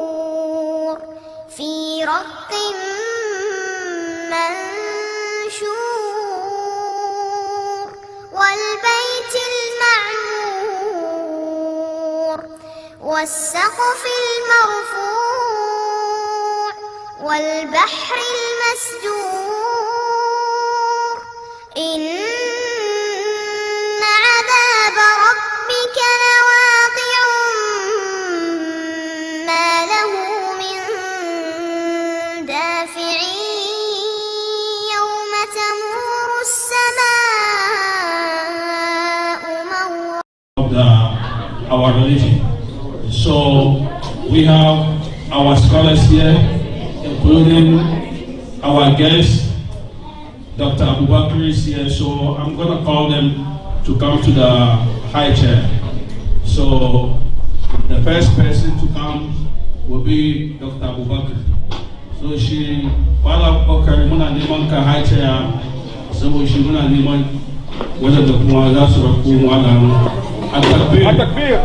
مسطور في رق منشور والبيت المعمور والسقف المرفوع والبحر المسجور إن عذاب ربك لواقع ما له من دافع يوم تمور السماء مورا. Our religion. So we have our scholars here, including our guest, Dr. Abubakar is here. So I'm going to call them to come to the high chair. So the first person to come will be Dr. Abubakar. So she, while Abubakar, muna neman ka high chair, so she muna neman whether the kuma za su rabu malam At-Takbir.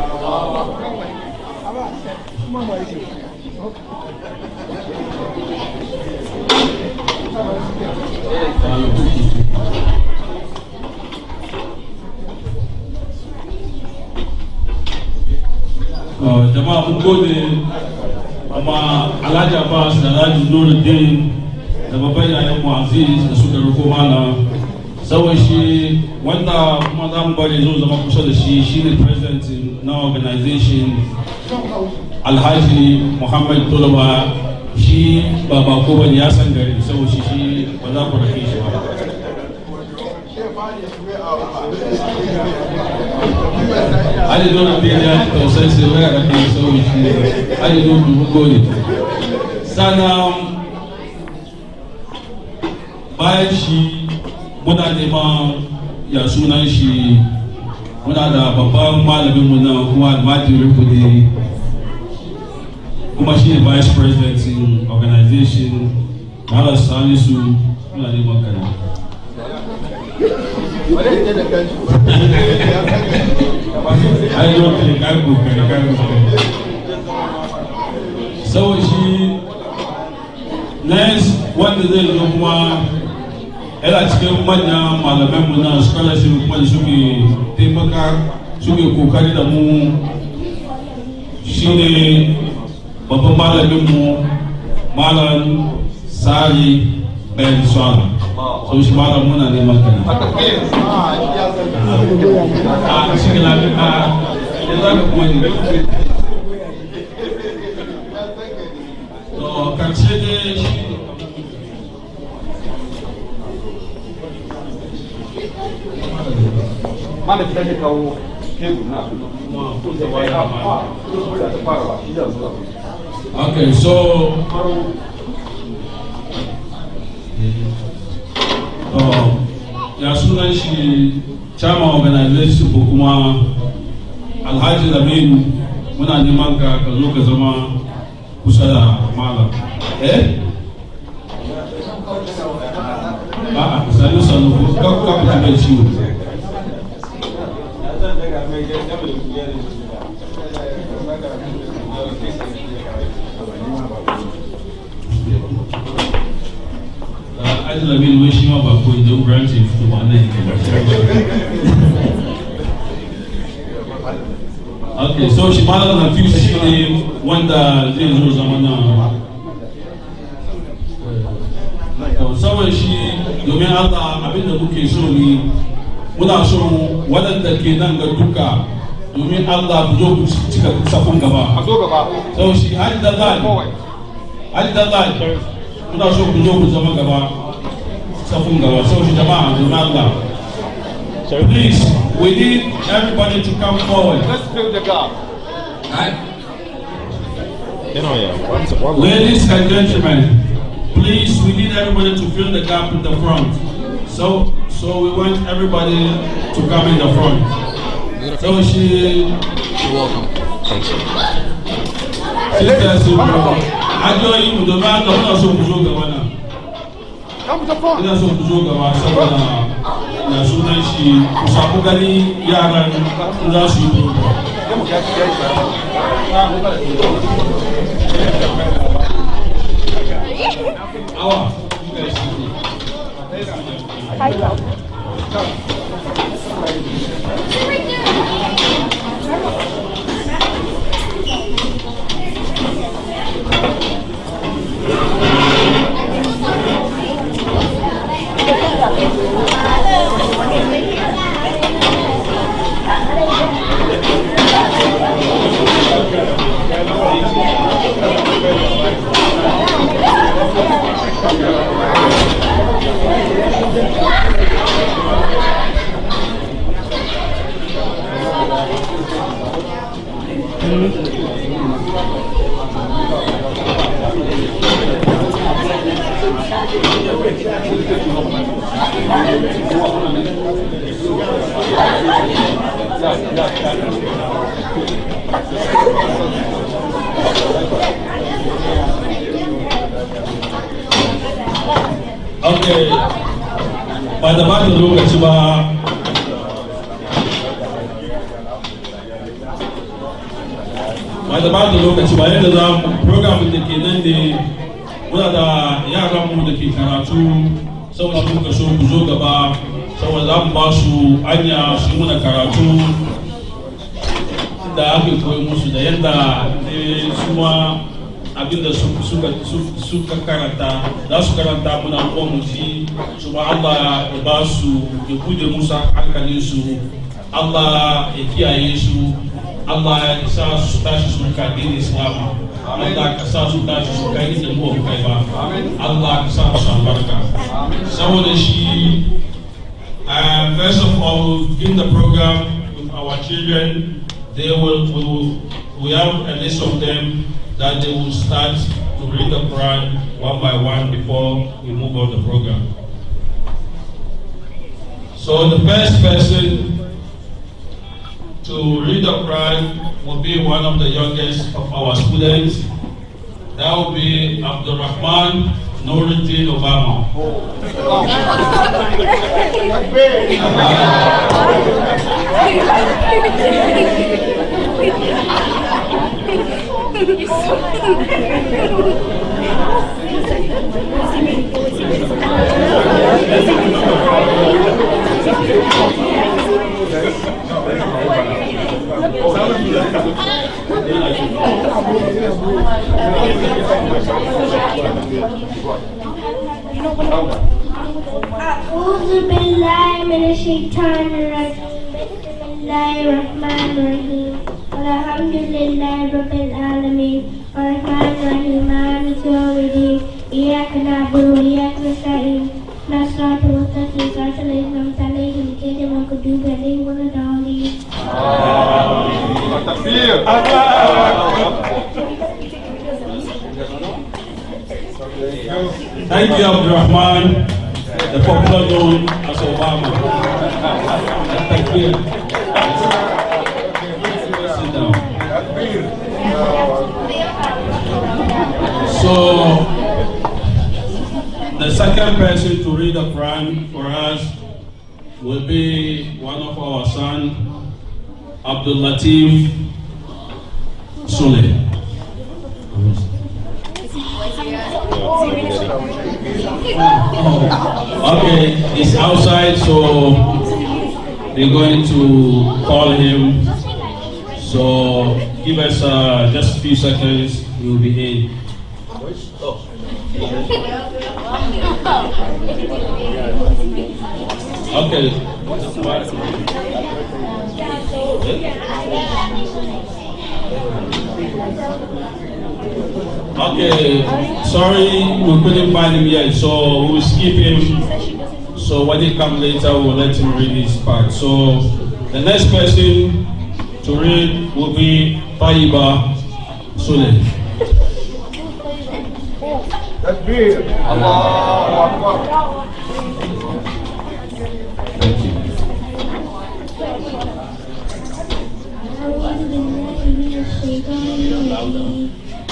Jama'a mun gode amma Alhaji Abbas da Alhaji Nuruddin da babban yayan mu Aziz da suka roko mana saboda shi wanda kuma za mu bari zo zama kusa da shi shine president na organization Alhaji Muhammad Toloba shi ba ko bane ya san gari saboda shi ba za ku rake shi ba. Ali don abin ya tausai sai waya da ke sauyi shi Ali don dubu gode sannan bayan shi muna neman ya sunan shi muna da babban malamin mu nan kuma almajirin kudi kuma shi ne vice president in organization Malam Salisu muna neman kana I don't think I could. So she next what did they do kuma ela cikin manyan malaman mu na scholarship kuma suke taimaka suke kokari da mu shine babban malamin mu Malam Sari Ben Swala. So shi malam muna neman kana shi ne lafiya ya za ka kuma ne to karshe ne shi mana kita ne kawo kebul na okay so ya sunan shi chairman organization ko kuma Alhaji Laminu muna neman ka zo ka zama kusa da malam a'a sanu ka fita mai ciwo Ajila bin wai shi ma ba ko idan branch ya fito ba nan okay so shi malam na fiye shi ne wanda zai zo zama na saboda shi domin Allah abinda muke so ne muna so waɗanda ke nan ga duka domin Allah ku zo ku cika safin gaba a zo gaba saboda shi hali da zai muna so ku zo ku zama gaba safin gaba saboda shi jama'a domin Allah please we need everybody to come forward. Let's fill the gap. Right? Ladies and gentlemen, please, we need everybody to fill the gap in the front. So we want everybody to come in the front. So you're welcome. Thank you. Come to the front. na sunan shi ku samu gani yaran za su yi Okay, ba da ba da lokaci ba yadda za program da ke nan ne muna da yaran mu da ke karatu saboda muka so ku zo gaba saboda za mu ba su anya su muna karatu da ake koyi musu da yadda su ma abinda suka karanta za su karanta muna kuma mu ji su ma Allah ya ba su ya bude musu hankalin su Allah ya kiyaye su Allah ya sa su tashi su ka dini Islam Allah ka sa su tashi su kai da mu kai ba Allah ka sa su albarka saboda shi first of all in the program with our children we have a list of them that they will start to read the Quran one by one before we move on the program. So the first person to read the Quran will be one of the youngest of our students. That will be Abdul Rahman Nuruddin Obama. أعوذ بالله من الشيطان الرجيم بسم الله الرحمن الرحيم الحمد لله رب العالمين الرحمن الرحيم مالك يوم الدين إياك نعبد وإياك نستعين اهدنا الصراط المستقيم صراط الذين أنعمت عليهم غير المغضوب عليهم ولا الضالين. Thank you, Abdul Rahman, the popular known as Obama. Thank you. Sit down. So, the second person to read the Quran for us will be one of our sons, Abdul Latif Sule. Okay, he's outside, so they're going to call him. So give us just a few seconds, he will be in. Okay. Okay, sorry we couldn't find him yet, so we'll skip him. So when he comes later, we'll let him read his part. So the next person to read will be Taiba Sule. Takbir. Allahu Akbar. Thank you.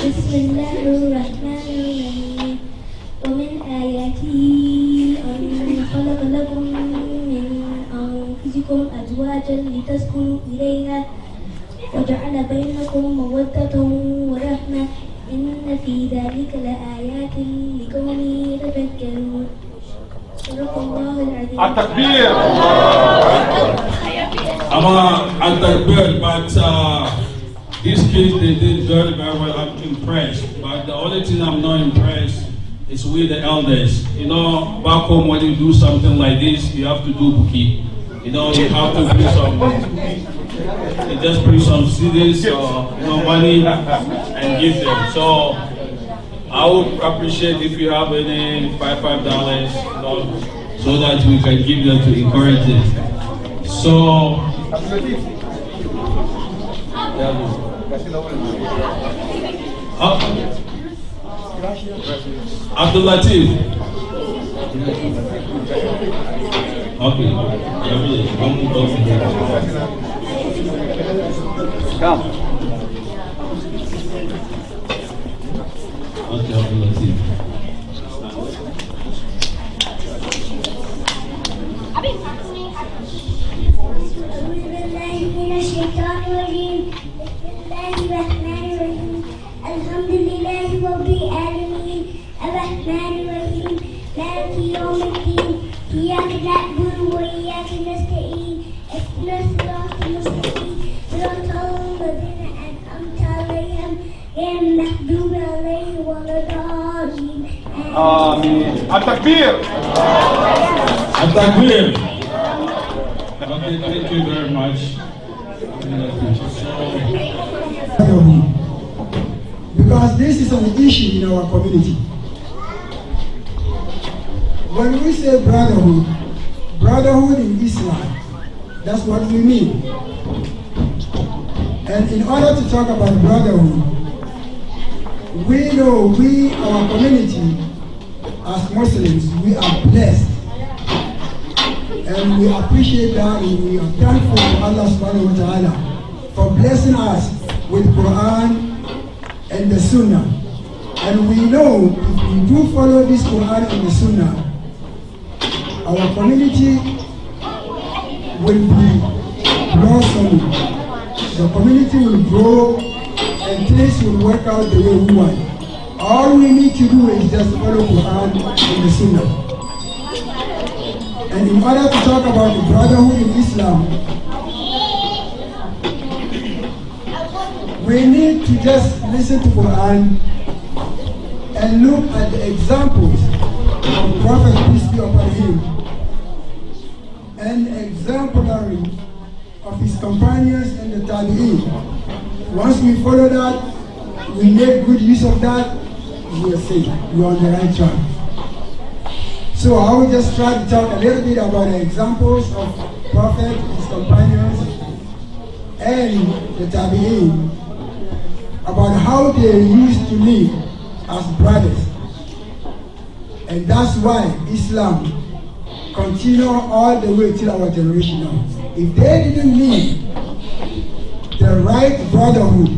بسم الله الرحمن الرحيم ومن آياته أن خلق لكم من أنفسكم أزواجا لتسكنوا إليها وجعل بينكم مودة ورحمة إن في ذلك لآيات لقوم يتفكرون صدق الله العظيم. التكبير. At the bird, but these kids, they did very, very well. I'm impressed. But the only thing I'm not impressed is with the elders. You know, back home when you do something like this, you have to do buki. You know, you have to bring some, you just bring some CDs or money and give them. So I would appreciate if you have any $5, so that we can give them to encourage it. So. Abdul Latif. Okay. Come. Okay, Abdul Latif. الحمد لله رب العالمين الرحمن الرحيم مالك يوم الدين إياك نعبد وإياك نستعين اهدنا الصراط المستقيم صراط الذين أنعمت عليهم غير المغضوب عليهم ولا الضالين آمين. التكبير. At-Takbir. Okay, thank you very much. Because this is an issue in our community. When we say brotherhood, brotherhood in Islam, that's what we mean. And in order to talk about brotherhood, we know our community, as Muslims, we are blessed. And we appreciate that, and we are thankful to Allah subhanahu wa ta'ala for blessing us with Quran and the Sunnah. And we know if we do follow this Quran and the Sunnah, our community will be blossoming. The community will grow and things will work out the way we want. All we need to do is just follow Quran and the Sunnah. And in order to talk about the brotherhood in Islam, we need to just listen to Quran and look at the examples of Prophet, peace be upon him, and exemplary of his companions and the Tabi'in. Once we follow that, we make good use of that, we are safe, we are on the right track. So I will just try to talk a little bit about the examples of Prophet, his companions, and the Tabi'in, about how they used to live as brothers. And that's why Islam continue all the way till our generation now. If they didn't live the right brotherhood,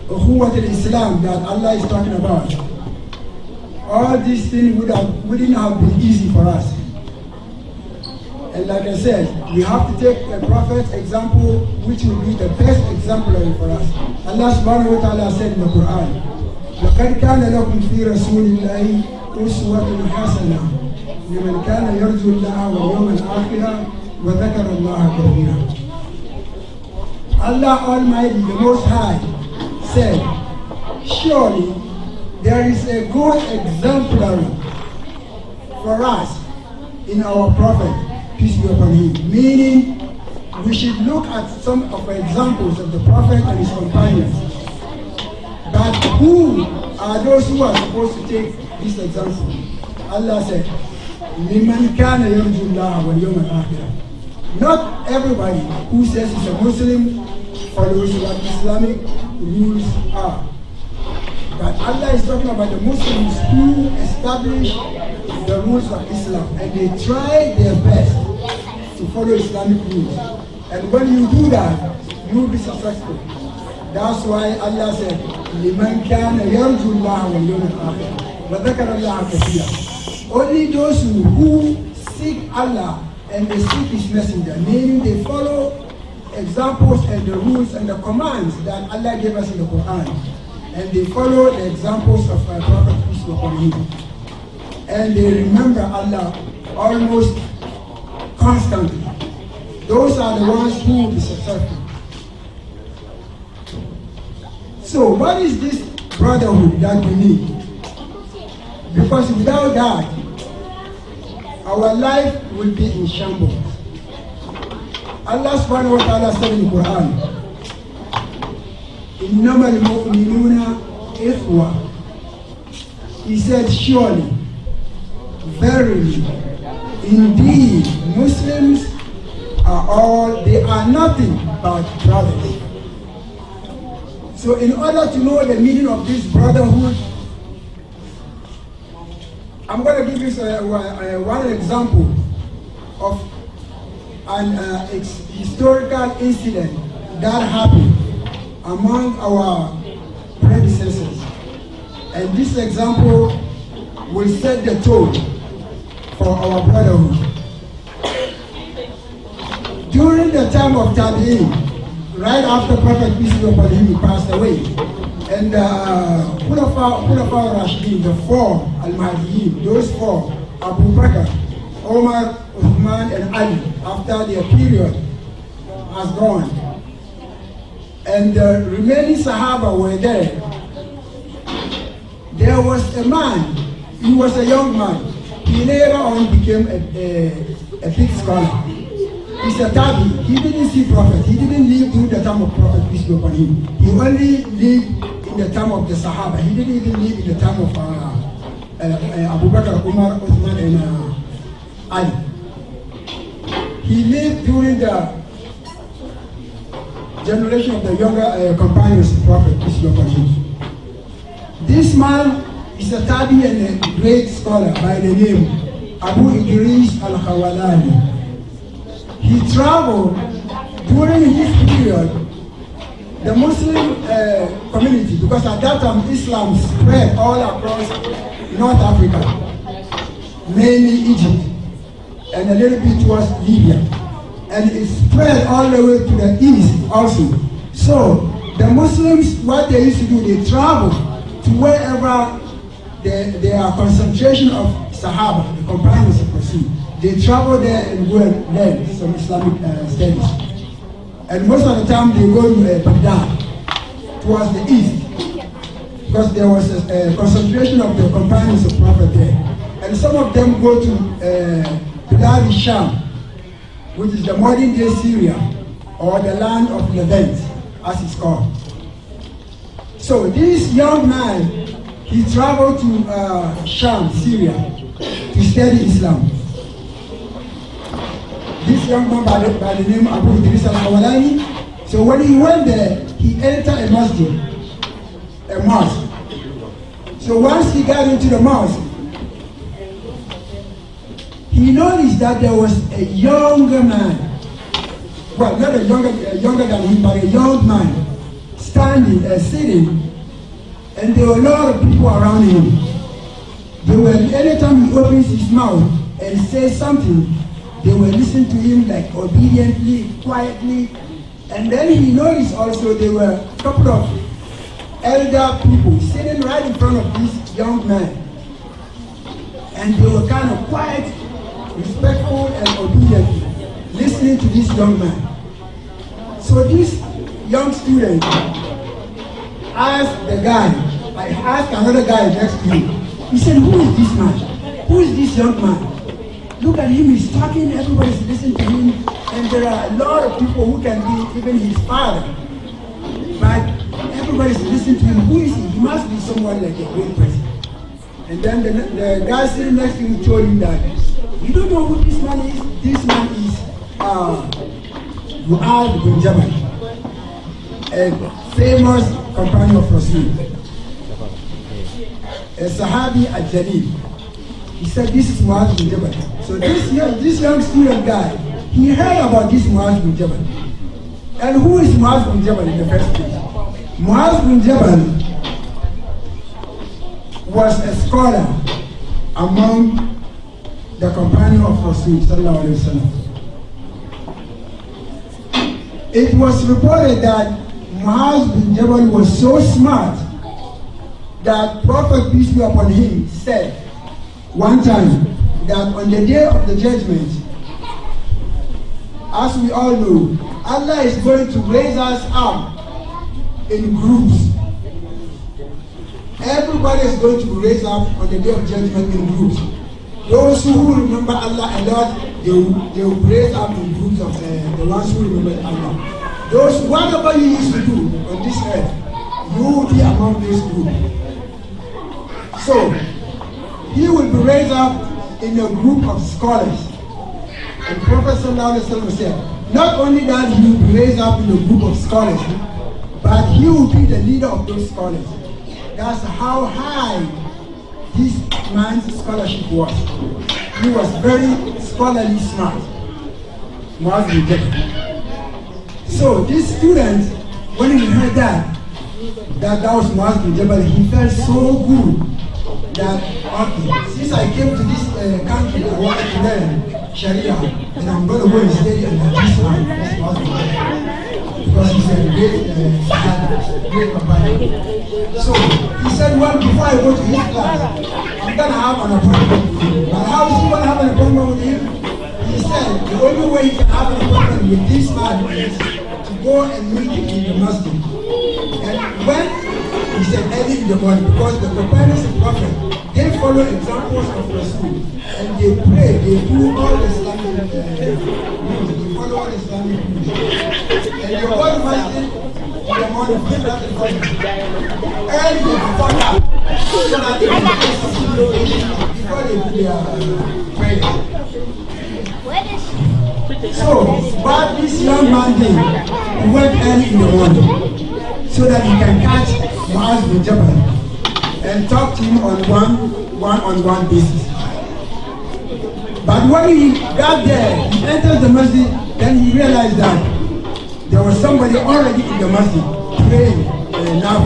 Ukhuwat al-Islam that Allah is talking about, all these things wouldn't have been easy for us. And like I said, we have to take a prophet's example, which will be the best exemplary for us. Allah subhanahu wa ta'ala said in the Quran, لَقَدْ كَانَ لَكُمْ فِي رَسُولِ اللَّهِ أُسْوَةٌ حَسَنَةٌ لِمَنْ كَانَ يَرْجُو اللَّهَ وَالْيَوْمَ الْآخِرَ وَذَكَرَ اللَّهَ كَثِيرًا. Allah Almighty, the Most High, said, surely there is a good exemplary for us in our prophet, peace be upon him. Meaning, we should look at some of the examples of the prophet and his companions. But who are those who are supposed to take this example? Allah said, لِمَنْ كَانَ يَرْجُو اللَّهَ وَالْيَوْمَ الْآخِرَ. Not everybody who says he's a Muslim follows what Islamic rules are. But Allah is talking about the Muslims who establish the rules of Islam and they try their best to follow Islamic rules. And when you do that, you will be successful. That's why Allah said, لِمَنْ كَانَ يَرْجُو اللَّهَ وَالْيَوْمَ الْآخِرَ وَذَكَرَ اللَّهَ كَثِيرًا. Only those who seek Allah and they seek His messenger, meaning they follow examples and the rules and the commands that Allah gave us in the Quran. And they follow the examples of our Prophet peace be upon him. And they remember Allah almost constantly. Those are the ones who will be successful. So what is this brotherhood that we need? Because without that, our life will be in shambles. Allah subhanahu wa ta'ala said in the Quran, إِنَّمَا الْمُؤْمِنُونَ إِخْوَةٌ. He said, surely, verily, indeed, Muslims they are nothing but brothers. So in order to know the meaning of this brotherhood, I'm going to give you one example of an historical incident that happened among our predecessors. And this example will set the tone for our brotherhood. During the time of Tabi'in, right after Prophet peace be upon him passed away, and Khulafa Rashidin, the four Al-Mahdiyin, those four, Abu Bakr, Omar, Uthman, and Ali, after their period has gone, and the remaining Sahaba were there, there was a man, he was a young man, he later on became a big scholar. He's a Tabi. He didn't see Prophet. He didn't live during the time of Prophet, peace be upon him. He only lived in the time of the Sahaba. He didn't even live in the time of Abu Bakr, Umar, Uthman, and Ali. He lived during the generation of the younger companions of Prophet, peace be upon him. This man is a Tabi and a great scholar by the name Abu Idris al-Khawalani. He traveled during his period, the Muslim community, because at that time Islam spread all across North Africa, mainly Egypt, and a little bit towards Libya. And it spread all the way to the east also. So the Muslims, what they used to do, they travel to wherever there are concentration of Sahaba, the companions of Rasul. They travel there and go and learn some Islamic studies. And most of the time they go to Baghdad, towards the east, because there was a concentration of the companions of Prophet there. And some of them go to Bilad Sham, which is the modern day Syria, or the land of Levant, as it's called. So this young man, he traveled to Sham, Syria, to study Islam. This young man by the name Abu Idris al-Khawalani. So when he went there, he entered a mosque. So once he got into the mosque, he noticed that there was a younger man, well, not a younger than him, but a young man standing, sitting, and there were a lot of people around him. They were, anytime he opens his mouth and says something, they were listening to him like obediently, quietly. And then he noticed also there were a couple of elder people sitting right in front of this young man. And they were kind of quiet, respectful, and obedient, listening to this young man. So this young student asked another guy next to him. He said, who is this man? Who is this young man? Look at him, he's talking, everybody's listening to him, and there are a lot of people who can be even his father. But everybody's listening to him. Who is he? He must be someone like a great person. And then the guy sitting next to him told him that, you don't know who this man is? This man is Mu'adh bin Jabal, a famous companion of Rasul, a Sahabi al-Jalil. He said, this is Mu'adh bin Jabal. So this young student guy, he heard about this Mu'adh bin Jabal. And who is Mu'adh bin Jabal in the first place? Mu'adh bin Jabal was a scholar among the companion of Rasul sallallahu alaihi wasallam. It was reported that Muaz bin Jabal was so smart that Prophet, peace be upon him, said one time that on the day of the judgment, as we all know, Allah is going to raise us up in groups. Everybody is going to be raised up on the day of judgment in groups. Those who remember Allah a lot, they will be raised up in groups of the ones who remember Allah. Those, whatever you used to do on this earth, you will be among this group. So, he will be raised up in a group of scholars. And Prophet ﷺ said, not only that he will be raised up in a group of scholars, but he will be the leader of those scholars. That's how high this man's scholarship was. He was very scholarly smart. Muaz bin Jabal. So this student, when he heard that was Muaz bin Jabal, he felt so good that, okay, since I came to this country, I wanted to learn Sharia, and I'm going to go and study under this man, this Muaz bin Jabal. Because he's a great companion. So he said, well, before I go to his class, I'm going to have an appointment with him. But how is he going to have an appointment with him? He said, the only way he can have an appointment with this man is to go and meet him in the masjid. And when he said early in the morning, because the companions of Prophet, they follow examples of Rasul, and they pray, they do all the Islamic rules, they follow all the Islamic rules. And they go to masjid in the morning, early before that, so that they can before they do their prayer. So, what this young man did, he went early in the morning so that he can catch Muaz bin Jabal and talk to him on one-on-one basis. But when he got there, he entered the masjid, then he realized that there was somebody already in the masjid praying now.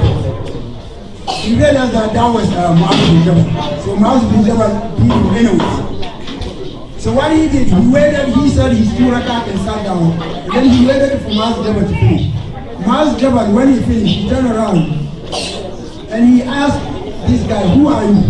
He realized that was Muaz bin Jabal. So Muaz bin Jabal, he went. So what he did, he waited, he said his 2 rakat and sat down. And then he waited for Muaz Jabal to finish. Muaz Jabal, when he finished, he turned around and he asked this guy, who are you?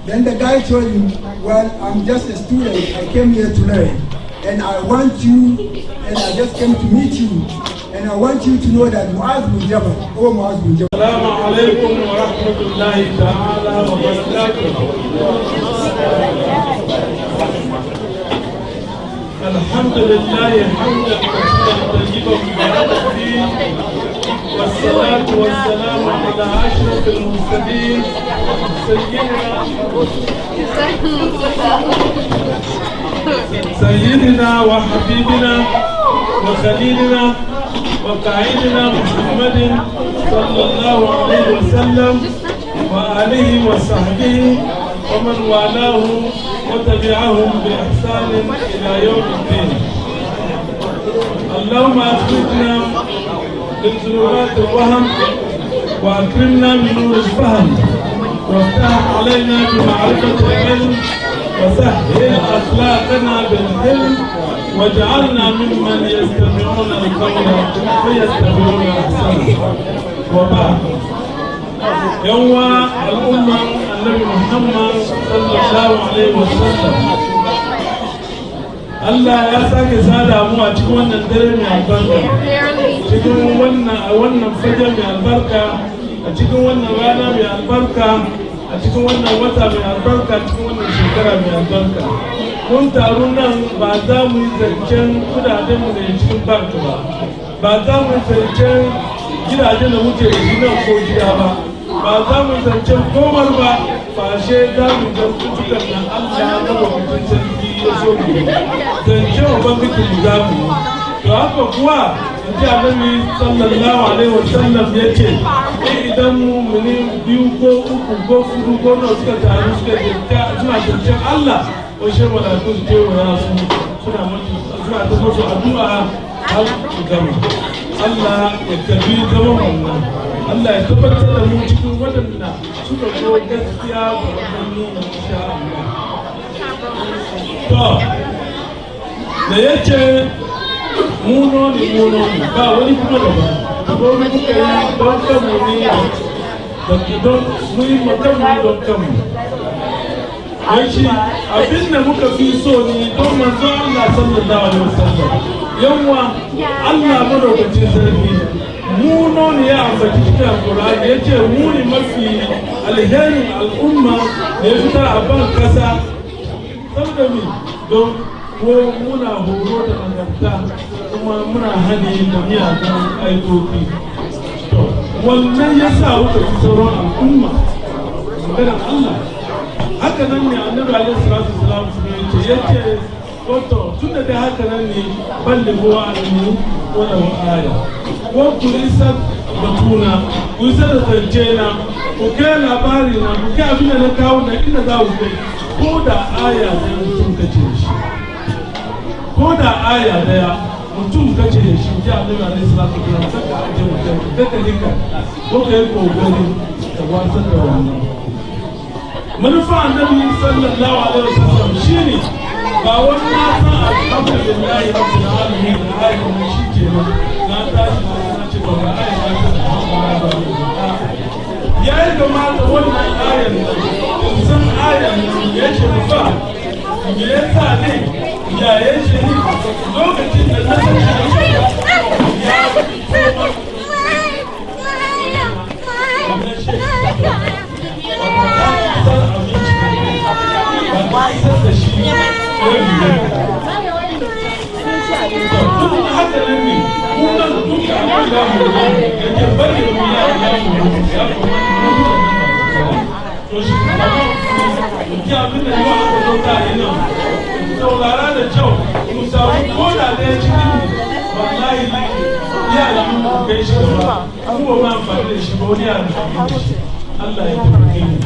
Then the guy told him, well, I'm just a student, I came here to learn. And I want you, and I just came to meet you. And I want you to know that Muaz bin Jabal, oh Muaz bin Jabal. Assalamu alaikum wa rahmatullahi ta'ala wa barakatuh. الحمد لله حمدا كثيرا طيبا مباركا فيه والصلاة والسلام على أشرف المرسلين سيدنا وحبيبنا وخليلنا وقائدنا محمد صلى الله عليه وسلم وآله وصحبه ومن والاه وتبعهم بإحسان إلى يوم الدين. اللهم أخرجنا من ظلمات الوهم وأكرمنا من نور الفهم وافتح علينا بمعرفة العلم وسهل أخلاقنا بالحلم واجعلنا ممن يستمعون القول فيتبعون أحسنه. وبعد يوم الأمة النبي محمد صلى الله عليه وسلم Allah ya sake sada mu a cikin wannan dare mai albarka, cikin wannan fage mai albarka, a cikin wannan rana mai albarka, a cikin wannan wata mai albarka, cikin wannan shekara mai albarka. Mun taru nan ba za mu yi zancen kudaden mu da cikin bank ba za mu yi zancen gidajen da muke da shi nan ko gida ba za mu yi zancen komar ba, fashe za mu zantutukan na Allah na mabukin sarki ya so mu zancen ubangijin mu za mu. To haka kuwa ji annabi sallallahu alaihi wasallam ya ce idan mumini biyu ko uku ko fudu ko nawa suka taru suka suna zancen Allah ko shi malaiku su kewaya su suna ta musu addu'a har su gama. Allah ya karbi zaman wannan. Allah ya tabbatar da mu cikin waɗanda suka zo gaskiya da waɗannan insha Allah. To da yace muno ne muno ba wani kuma daban ko muka yi don kanmu ne da don mu yi makanmu don kanmu don shi abin da muka fi so ne don manzo Allah sallallahu alaihi wasallam yawa Allah madaukakin sarki muno ne ya ambaci cikin alkur'ani ya ce mu ne mafi alherin al'umma da ya fitar a ban kasa saboda mi don ko muna horo da nagarta kuma muna hani da miyagun aikoki to wannan ya sa muka fi sauran al'umma maganar Allah haka nan ne annabi alaihi salatu wasalam ya ce wato tunda da haka nan ne balle kowa ne wannan aya ko ku isa batuna ku isa da zance na ku kai labari na ku kai abin da na kawo na inda za ku kai ko da aya daya mutum kace shi ko da aya daya mutum kace shi ya annabi alaihi salatu wasalam saka aje mutum daga dika ko kai kokari ka wasa da wannan manufa annabi sallallahu alaihi wasallam shine ba wani na san alhamdulillahi rabbil alamin da ayyukan shi ke na tashi na ce ba ga ayyukan ya yi kamata wannan ayan san ayan ya ce ba me yasa ne ya yace ni lokacin da na saurara da kyau mu samu koda da ya cikin wallahi ya yi kai shi gaba kuma ma amfani da shi ba wani ya rufe shi Allah ya tafi mu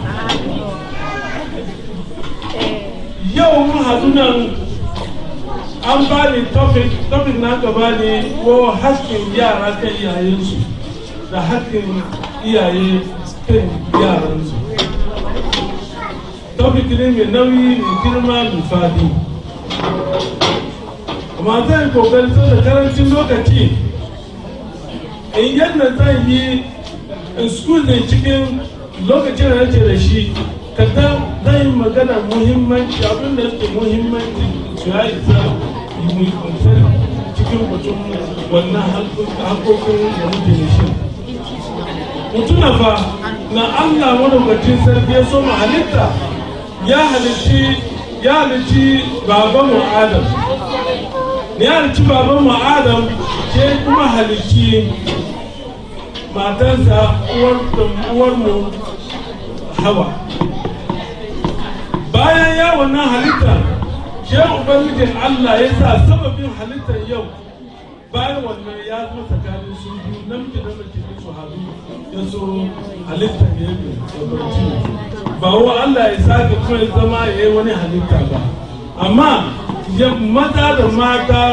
yau mun haɗu nan an ba ni topic na gaba ne ko hakkin yara kan iyayensu da hakkin iyaye kan yaransu topic ne mai nauyi mai girma mai fadi amma zan kokari sau da karancin lokaci in yadda zan yi in school ne cikin lokacin da nake da shi kada zan yi magana muhimmanci abin da yake muhimmanci su ya isa yi cikin batun wannan harkokin da muke da shi mutuna fa na Allah madaukakin sarki ya so mu halitta ya halitti babanmu Adam ne ya halitti babanmu Adam ke kuma halitti matansa uwarmu Hawa bayan ya wannan halitta ke ubangijin Allah ya sa sababin halittar yau bayan wannan ya zo tsakanin su biyu namiji da mace ne su haɗu ya so halittar ya yi ba wa Allah ya sake kuma ya zama ya yi wani halitta ba amma maza da mata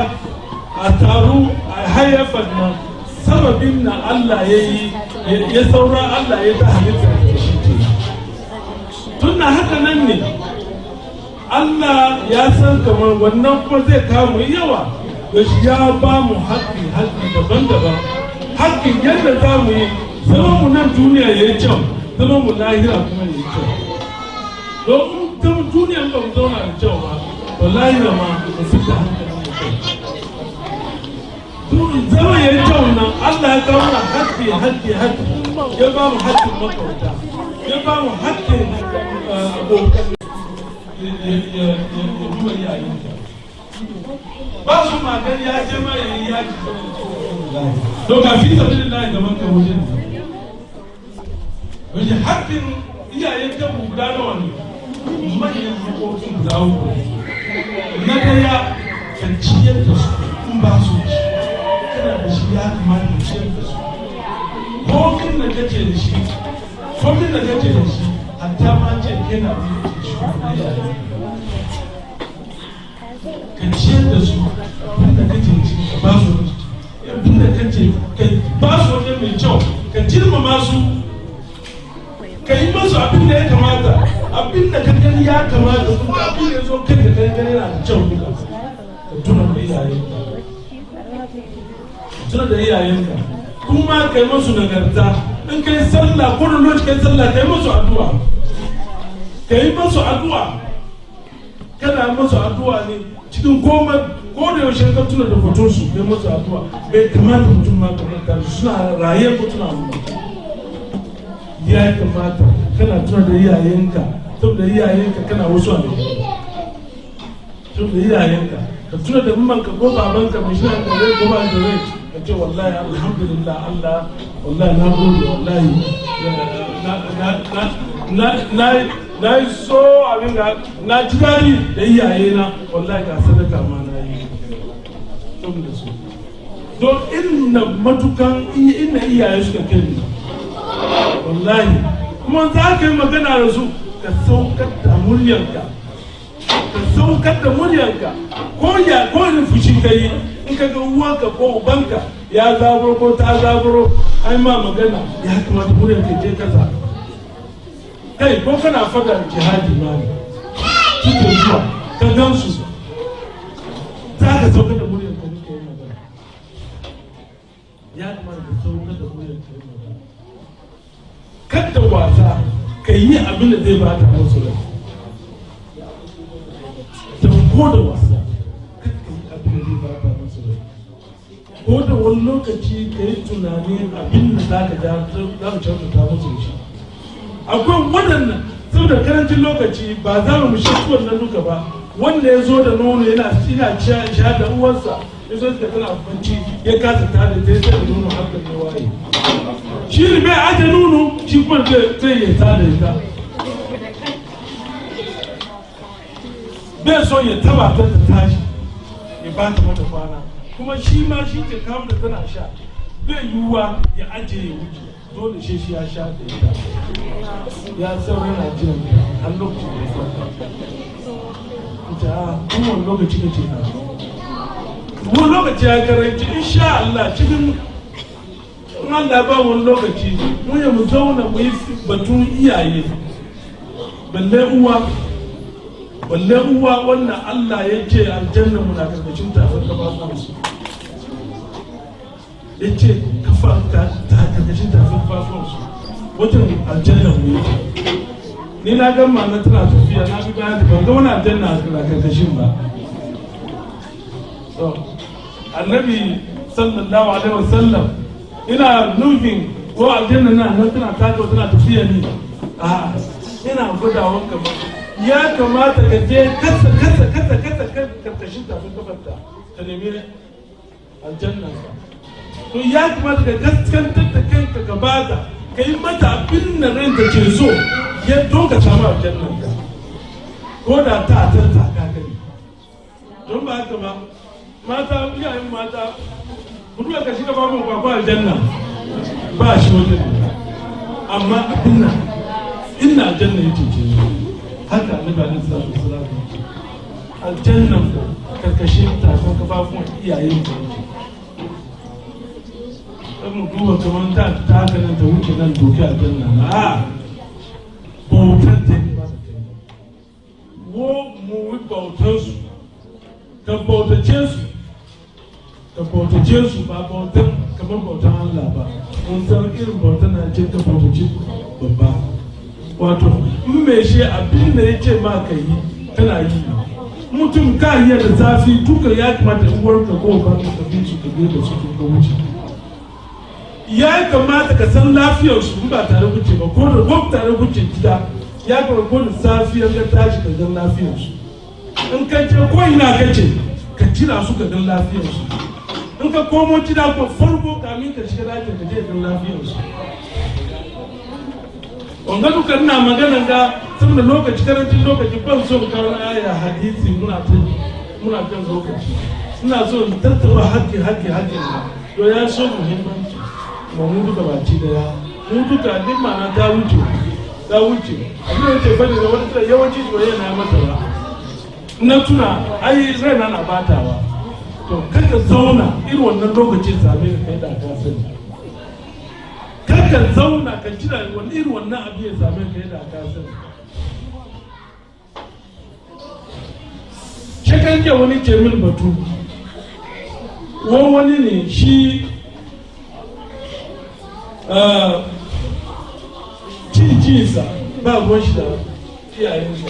a taru a hayyafar nan sababin na Allah ya yi ya saura Allah ya ta halitta da shi ke tun na haka nan ne Allah ya san kamar wannan kuma zai kawo yawa da shi ya ba mu haƙƙi daban-daban haƙƙin yadda za mu yi zama mu nan duniya ya yi kyau zama mu lahira kuma ya yi kyau don zama duniya ba mu zauna da kyau ba to lahira ma mu fita hankalin mu zama ya yi kyau nan Allah ya kawo na haƙƙi ya ba mu haƙƙin makwabta ya ba mu haƙƙin abokan ya duba yayinka ba su magana ya ce ma yayi ya ci to kafin sabilillahi gaban ka wajen haƙƙin iyayen kan guda nawa ne manyan haƙoƙin guda uku na daya ka ciyar da su in ba su ci kana da shi ya kamata ka ciyar da su komin da kake da shi hatta ma ce kana da shi ka ciyar da su abinda kake ci ka ba su abinda kake ka ba su wani mai kyau ka girmama su ka yi masu abinda ya kamata abinda ka gani ya kamata kuma abinda ya zo kai da kai gani yana da kyau duka ka tuna da iyaye tuna da iyayenka kuma kai musu nagarta in kai sallah ko da lokaci kai sallah kai musu addu'a kai musu addu'a kana musu addu'a ne cikin komai ko da yaushe ka tuna da foton su kai musu addu'a bai kamata mutum ma kamar suna raye ko tuna mu ya kamata kana tuna da iyayenka saboda iyayenka kana wasu a tuna da iyayenka ka tuna da mammanka ko babanka mai shi da rai ko ba da rai ka ce wallahi alhamdulillah Allah wallahi na gode wallahi na yi so abin da na ji dadi da iyayena wallahi ga sadaka ma na yi saboda su don inna matukan inna iyaye suka kai wallahi kuma za ka yi magana da su ka saukar da muryarka ko da fushi ka yi in ka ga uwanka ko ubanka ya zaburo ko ta zaburo ai ma magana ya kamata muryarka je kasa kai ko kana fada jihadi ma ne kike zuwa ka gansu za ka saukar da muryarka ne ka yi magana ya kamata ka saukar da muryarka ne magana kada wasa ka yi abin da zai bata musu rai ko da wasa kada ka yi abin da zai bata musu rai ko da wani lokaci ka yi tunanin abin da za ka kyautata musu shi akwai waɗannan saboda karancin lokaci ba za mu shi wannan duka ba wanda ya zo da nono yana sha da uwarsa ya zo da tana abinci ya kasa tada ta sai da nono haka ne waye shi ne bai aje nono shi kuma zai ya tada ita bai so ya taba ta tashi ya ba ta mata kwana kuma shi ma shi ke kawo da tana sha bai yiwuwa ya aje ya wuce dole shi ya sha da ita ya sauran na jiran har lokacin da ya sauka ita kuma wani lokaci ka ce na wani lokaci ya karanci insha Allah cikin Allah ba wani lokaci mun yi mu zauna mu yi batun iyaye balle uwa wannan Allah ya ce aljanna muna karkashin tafin kafafunsu ya ce kafa ta karkashin tafin kafafunsu watan aljanna mu yake ni na gan ma na tana tafiya na bi bayan da ban ga wani aljanna a karkashin ba annabi sallallahu alaihi wasallam ina nufin ko aljanna nan tana taka tana tafiya ne a ina gudawan kamar ya kamata ka je kasa karkashin tafin kafarta ka nemi aljanna to ya kamata ka gaskantar da kanka gabata ka yi mata abin da ran da ke so ya doka samu aljanna ka ko da ta ka gani don ba haka ba mata iyayen mata kudu ka shiga babu kwakwa aljanna ba shi wajen amma abin nan ina aljanna ya ce haka annabi alaihi salatu wasallam aljannan karkashin tafin kafafun iyayen ka yake mu duba kamar ta haka nan ta wuce nan doki aljanna na a bautar ta ne ba ta kai wo mu yi bautar su ka bautace su ba bautar kamar bautar Allah ba mun san irin bautar na ce ka bautace babba wato in mai shi abin da ya ce ma ka yi kana yi mutum ka yi da zafi duka ya kamata uwar ka ko ba ka tafi su ka da su ka wuce ya kamata ka san lafiyar su ba tare wuce ba ko da ko tare wuce gida ya kamata ko da safiyar ka tashi ka ga lafiyar su in ka ce ko ina ka ce ka jira su ka ga lafiyar su in ka komo gida ko farko kamin ka shiga ɗakin ka je ga lafiyar su wanga duka ina magana ga saboda lokaci karancin lokaci ban so mu kawo aya hadisi muna kan lokaci ina so in tattara hakki to ya so muhimmanci ma mu duka baci daya mu duka duk ma'ana ta wuce abin da ke fadi da wani yawanci soyayya na mata ba na tuna ai raina na batawa to kada zauna irin wannan lokacin same ka kai da ka sani kada zauna ka jira wani irin wannan abu ya same ka yadda ka sani shekan ke wani ke min batu wani ne shi jinsa ba ruwan shi da iyayensa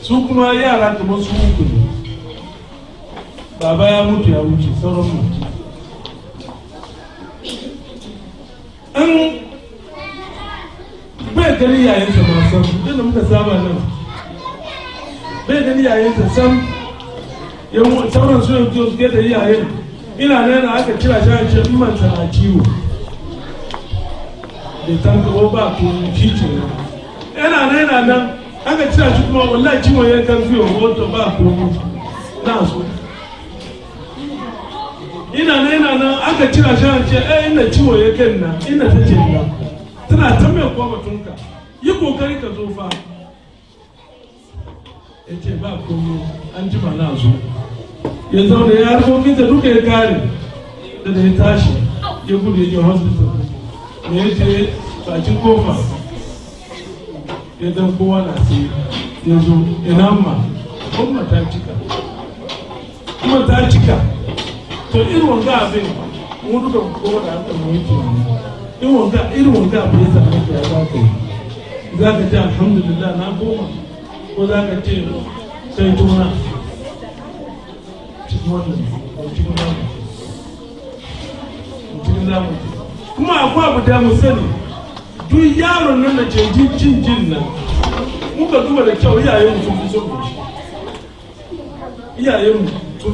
su kuma yara kamar su uku ne baba ya mutu ya wuce sauran mutu an bai gani yayensa ma sam inda muka saba nan bai gani yayensa sam sauran su yanzu su da iyayen ina nan aka kira shi a ce manta na ciwo da tankawa ba ko shi ce yana nan aka kira shi kuma wallahi ciwon ya karfi wa wato ba ko na so ina nan aka kira shi a ce ina ciwo ya kai na ina ta ce na tana ta mai kwa batunka yi kokari ka zo fa ya ce ba komi an jima na zo ya zaune ya harkokinsa duka ya kare da ya tashi ya gudu ya je hospital da ya ce bakin kofa ya dan kowa na sai ya zo ina kuma ta cika to irin wanga abin mu duka kowa da aka mu yake irin wanga abin ya zama ya za ka yi za ka ce alhamdulillah na koma ko za ka ce sai tuna kuma akwai abu da mu sani duk yaron nan da ke jin nan muka duba da kyau iyayen sun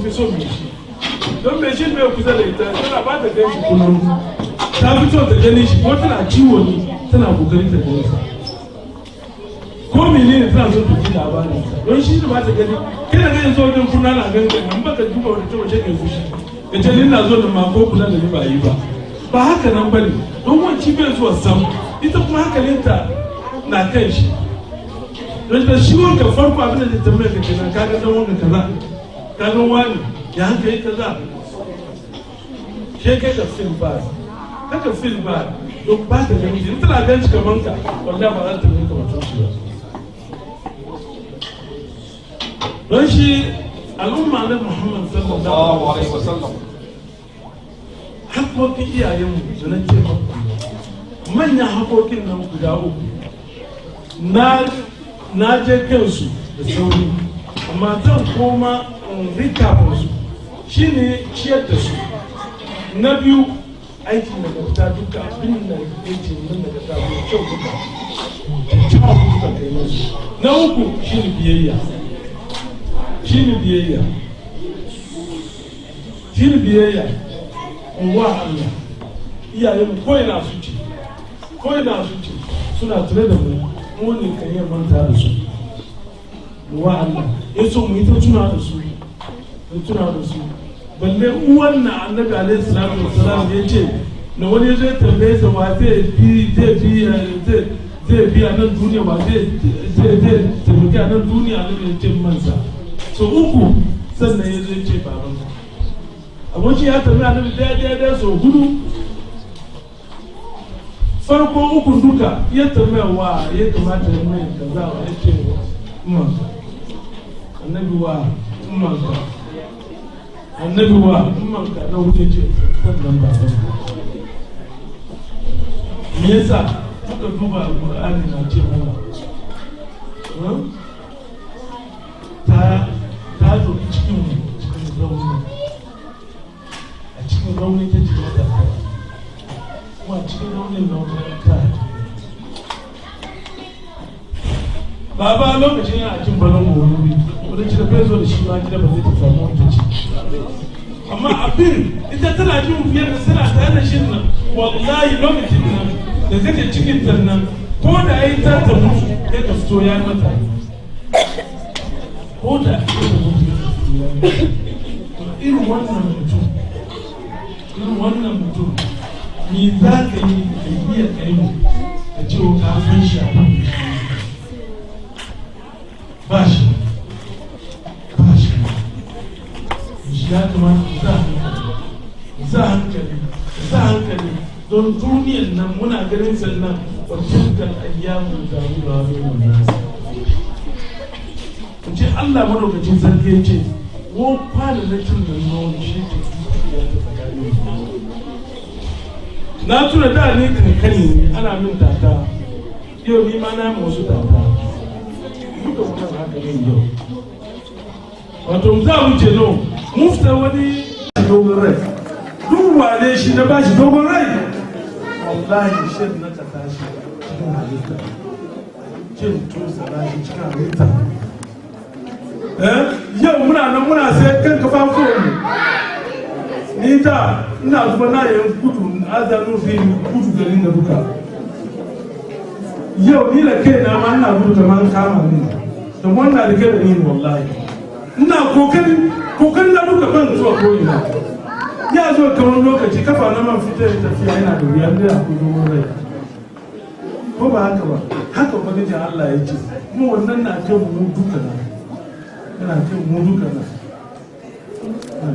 fi son shi don mai shi mai kusa da ita tana ba ta gan shi kullum ta fi so ta gani shi ko tana ciwo ne tana kokari ta gani sa ko menene tana so ta ji labarin sa don shi da ba ta gani kina ga yanzu wajen kuna na gangan an baka duba wata ta wace kai fushi ka ce ni na zo da ma ko kula da ni ba yi ba haka nan bane don wanci bai zuwa sam ita kuma hankalinta na kan shi don da shi wanka farko abin da zai tambaya ka kenan ka ga dan wanka kaza ka ga wani ya hankali kaza ke kai ka feel bad don ba ta gani in tana gan shi kaman ka wallahi ba za ta gani kamar shi ba don shi al'umma na Muhammad sallallahu alaihi wasallam hakokin iyayenmu da na ce manyan hakokin nan guda uku na je kansu da sauri amma zan koma rikafin su shine ciyar da su na biyu aikin da gafta duka abin da yake nan da gafta mai kyau duka kyau duka kai musu na uku shine biyayya wa Allah iyayen ko ina su ce suna tare da mu ne kan yi manta da su wa Allah ya so mu yi ta tuna da su balle uwan na annabi alaihi salatu wassalam ya ce na wani zai tambaye sa wa zai bi a nan duniya ba zai taimaki a nan duniya ne ya ce mansa so uku sannan ya zai ce babansa abokin ya tafi annabi daya so hudu farko uku duka ya tambaya wa ya kamata ya mai kaza wa ya ce mansa annabi wa manka na wuce ce sannan babansa me yasa muka duba alƙur'ani na ce mana ta zoki cikin rauni a cikin rauni ta ce mata kuma a cikin raunin na ta baba lokacin yana cin balon wuri wadda ci da bai zo da shi ma gida ba zai ta samu wata ci amma abin ita tana jin fiye da suna tare da shi nan wallahi lokacin nan da take cikin nan ko da ya yi ta mutu ya ka fito ya mata ko da irin wannan mutum ni za ka yi da iya kai mu ka ce wa kafin shi ba shi ya kamata za hankali don duniyan nan muna ganin sannan wajen kan ayyamun damuwa ne wannan ce Allah madaukakin sarki ya ce wo kwana na cin da nono shi ke ya ta tsakanin na tuna da ni kankani ana min tata yau ni ma na yi wasu tata duka mutum haka yin yau wato za mu ce no mu fita wani dogon rai duk wane shi na ba shi dogon rai wallahi shi na ka tashi cikin halitta cin tusa na shi cikin halitta yau muna nan muna sai kan kafafuwan ni da ina zuba na yin gudu azanu fi gudu garin da duka yau ni da kai na ma ina gudu kamar kama ni da wannan da kai da ni wallahi ina kokarin da duka ban zuwa ko'ina ya zo kamar lokaci kafa na man fitar da tafiya yana da wuya da akwai dogon rai ko ba haka ba haka ubangijin Allah ya ce kuma wannan na kai mu duka na yana kai mu duka na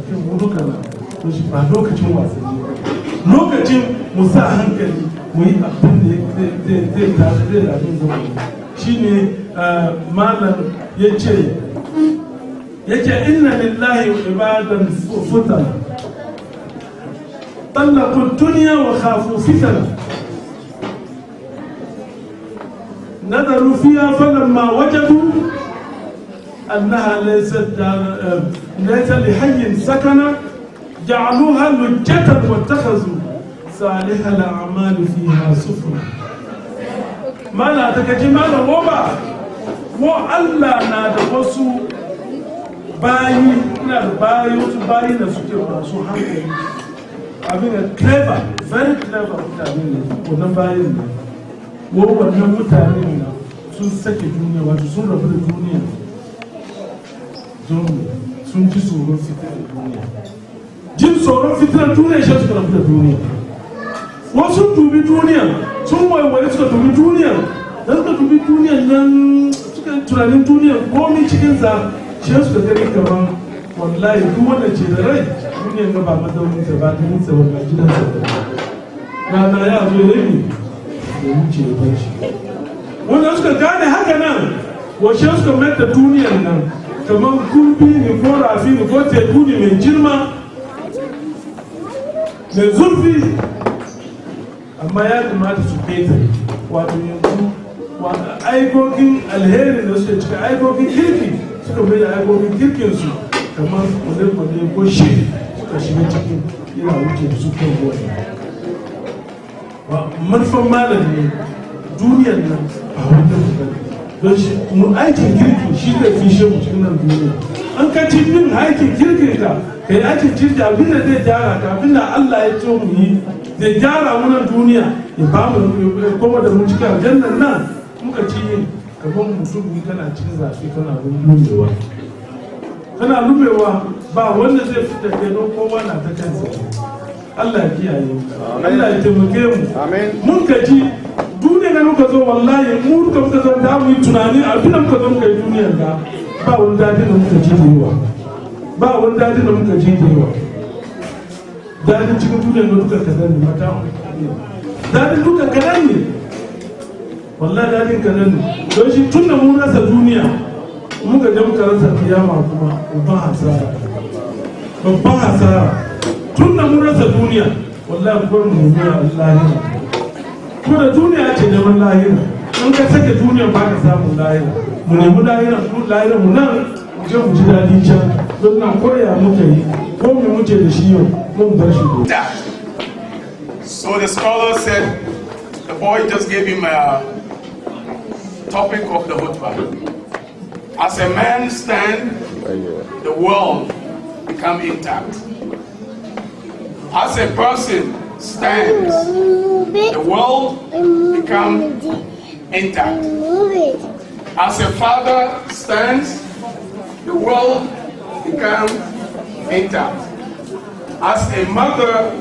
kai mu duka na to shi ba lokacin wasanni lokacin mu sa hankali mu yi abin da zai abin zama shine malam ya ce inna lillahi ibadan futan طلقوا الدنيا وخافوا فتنة نظروا فيها فلما وجدوا أنها ليست لحي سكنة جعلوها لجة واتخذوا صالح الأعمال فيها سفنا ما لا تكجي ما لا وبا وألا نادوسوا باي نسوكي ورسو حقا abin da clever very clever mutane ne wannan bayan ne wannan mutane ne sun sake duniya wato sun rabu da duniya sun ji tsoron fitar da duniya jin tsoron fitar duniya shi suka rabu da duniya wasu dubi duniya sun waiwaye suka dubi duniya da suka dubi duniya nan suka tunanin duniya komi cikinsa shi suka gani kamar wallahi duk wanda ce da rai duniyan ga ba mazaunin sa ba ganin sa wannan gidan sa rana ya zo ne da wuce da barci wanda suka gane haka nan washe suka mai da duniyan nan kamar gulbi ne ko rafi ne ko teku ne mai girma mai zurfi amma ya kamata su keta wato yanzu aikokin alheri da suke cika aikokin kirki suka mai da aikokin kirkinsu kamar kwane-kwane ko shi suka shiga cikin yana wuce da su kan wani manufan malam ne duniyar nan a wajen mutane don shi mu aikin kirki shi zai fi shi mu cikin nan duniya an ka ci yin aikin kirkin ka yi aikin kirki abin da zai gyara ka abin da Allah ya ce mu yi zai gyara mu nan duniya ya ba mu kuma da mu cikin aljannan nan muka ci yin gaban mutum kana cikin zafi kana lumewa kana lumewa ba wanda zai fita ke don kowa na ta kansa Allah ya kiyaye Allah ya taimake mu mun gaji duniya ga muka zo wallahi mu duka muka zo da mu yi tunani abin da muka zo muka yi duniyar ga ba wani dadi da muka ji da yawa ba wani dadi da muka ji da yawa dadin cikin duniyar ga duka kadan ne mata dadin duka kadan ne wallahi dadin kadan ne don shi tun da mun rasa duniya muka je muka rasa kiyama kuma babban hasara tun da mun rasa duniya wallahi kuma mu nemi lahira ko da duniya ce neman lahira in ka sake duniya ba ka samu lahira mu nemi lahira mu nan mu je mu ji daɗi can don nan koya muke yi ko mu muke da shi yau mun bar shi gobe. So the scholar said the boy just gave him a topic of the khutbah. As a man stands, the world becomes intact. As a person stands, the world becomes intact. As a father stands, the world becomes intact. As a mother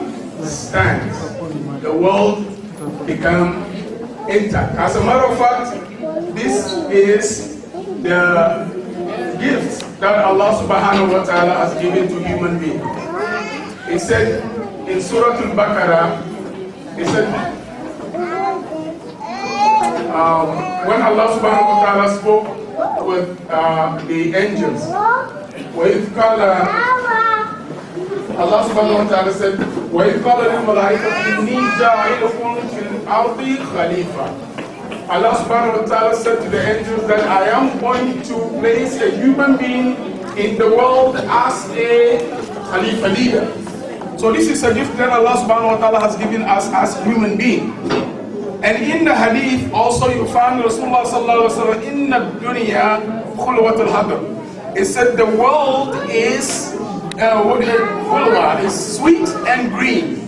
stands, the world becomes intact. As a matter of fact, this is the gift that Allah subhanahu wa ta'ala has given to human beings. He said in Surah Al-Baqarah, he said, when Allah subhanahu wa ta'ala spoke with the angels, Allah subhanahu wa ta'ala said, وإذ قال للملائكة إني جاعلكم في الأرض خليفة. Allah subhanahu wa ta'ala said to the angels that I am going to place a human being in the world as a Khalifa leader. So this is a gift that Allah subhanahu wa ta'ala has given us as human beings. And in the hadith also you find Rasulullah sallallahu alaihi wasallam inna dunya khulwat al-hadr. It said the world is sweet and green.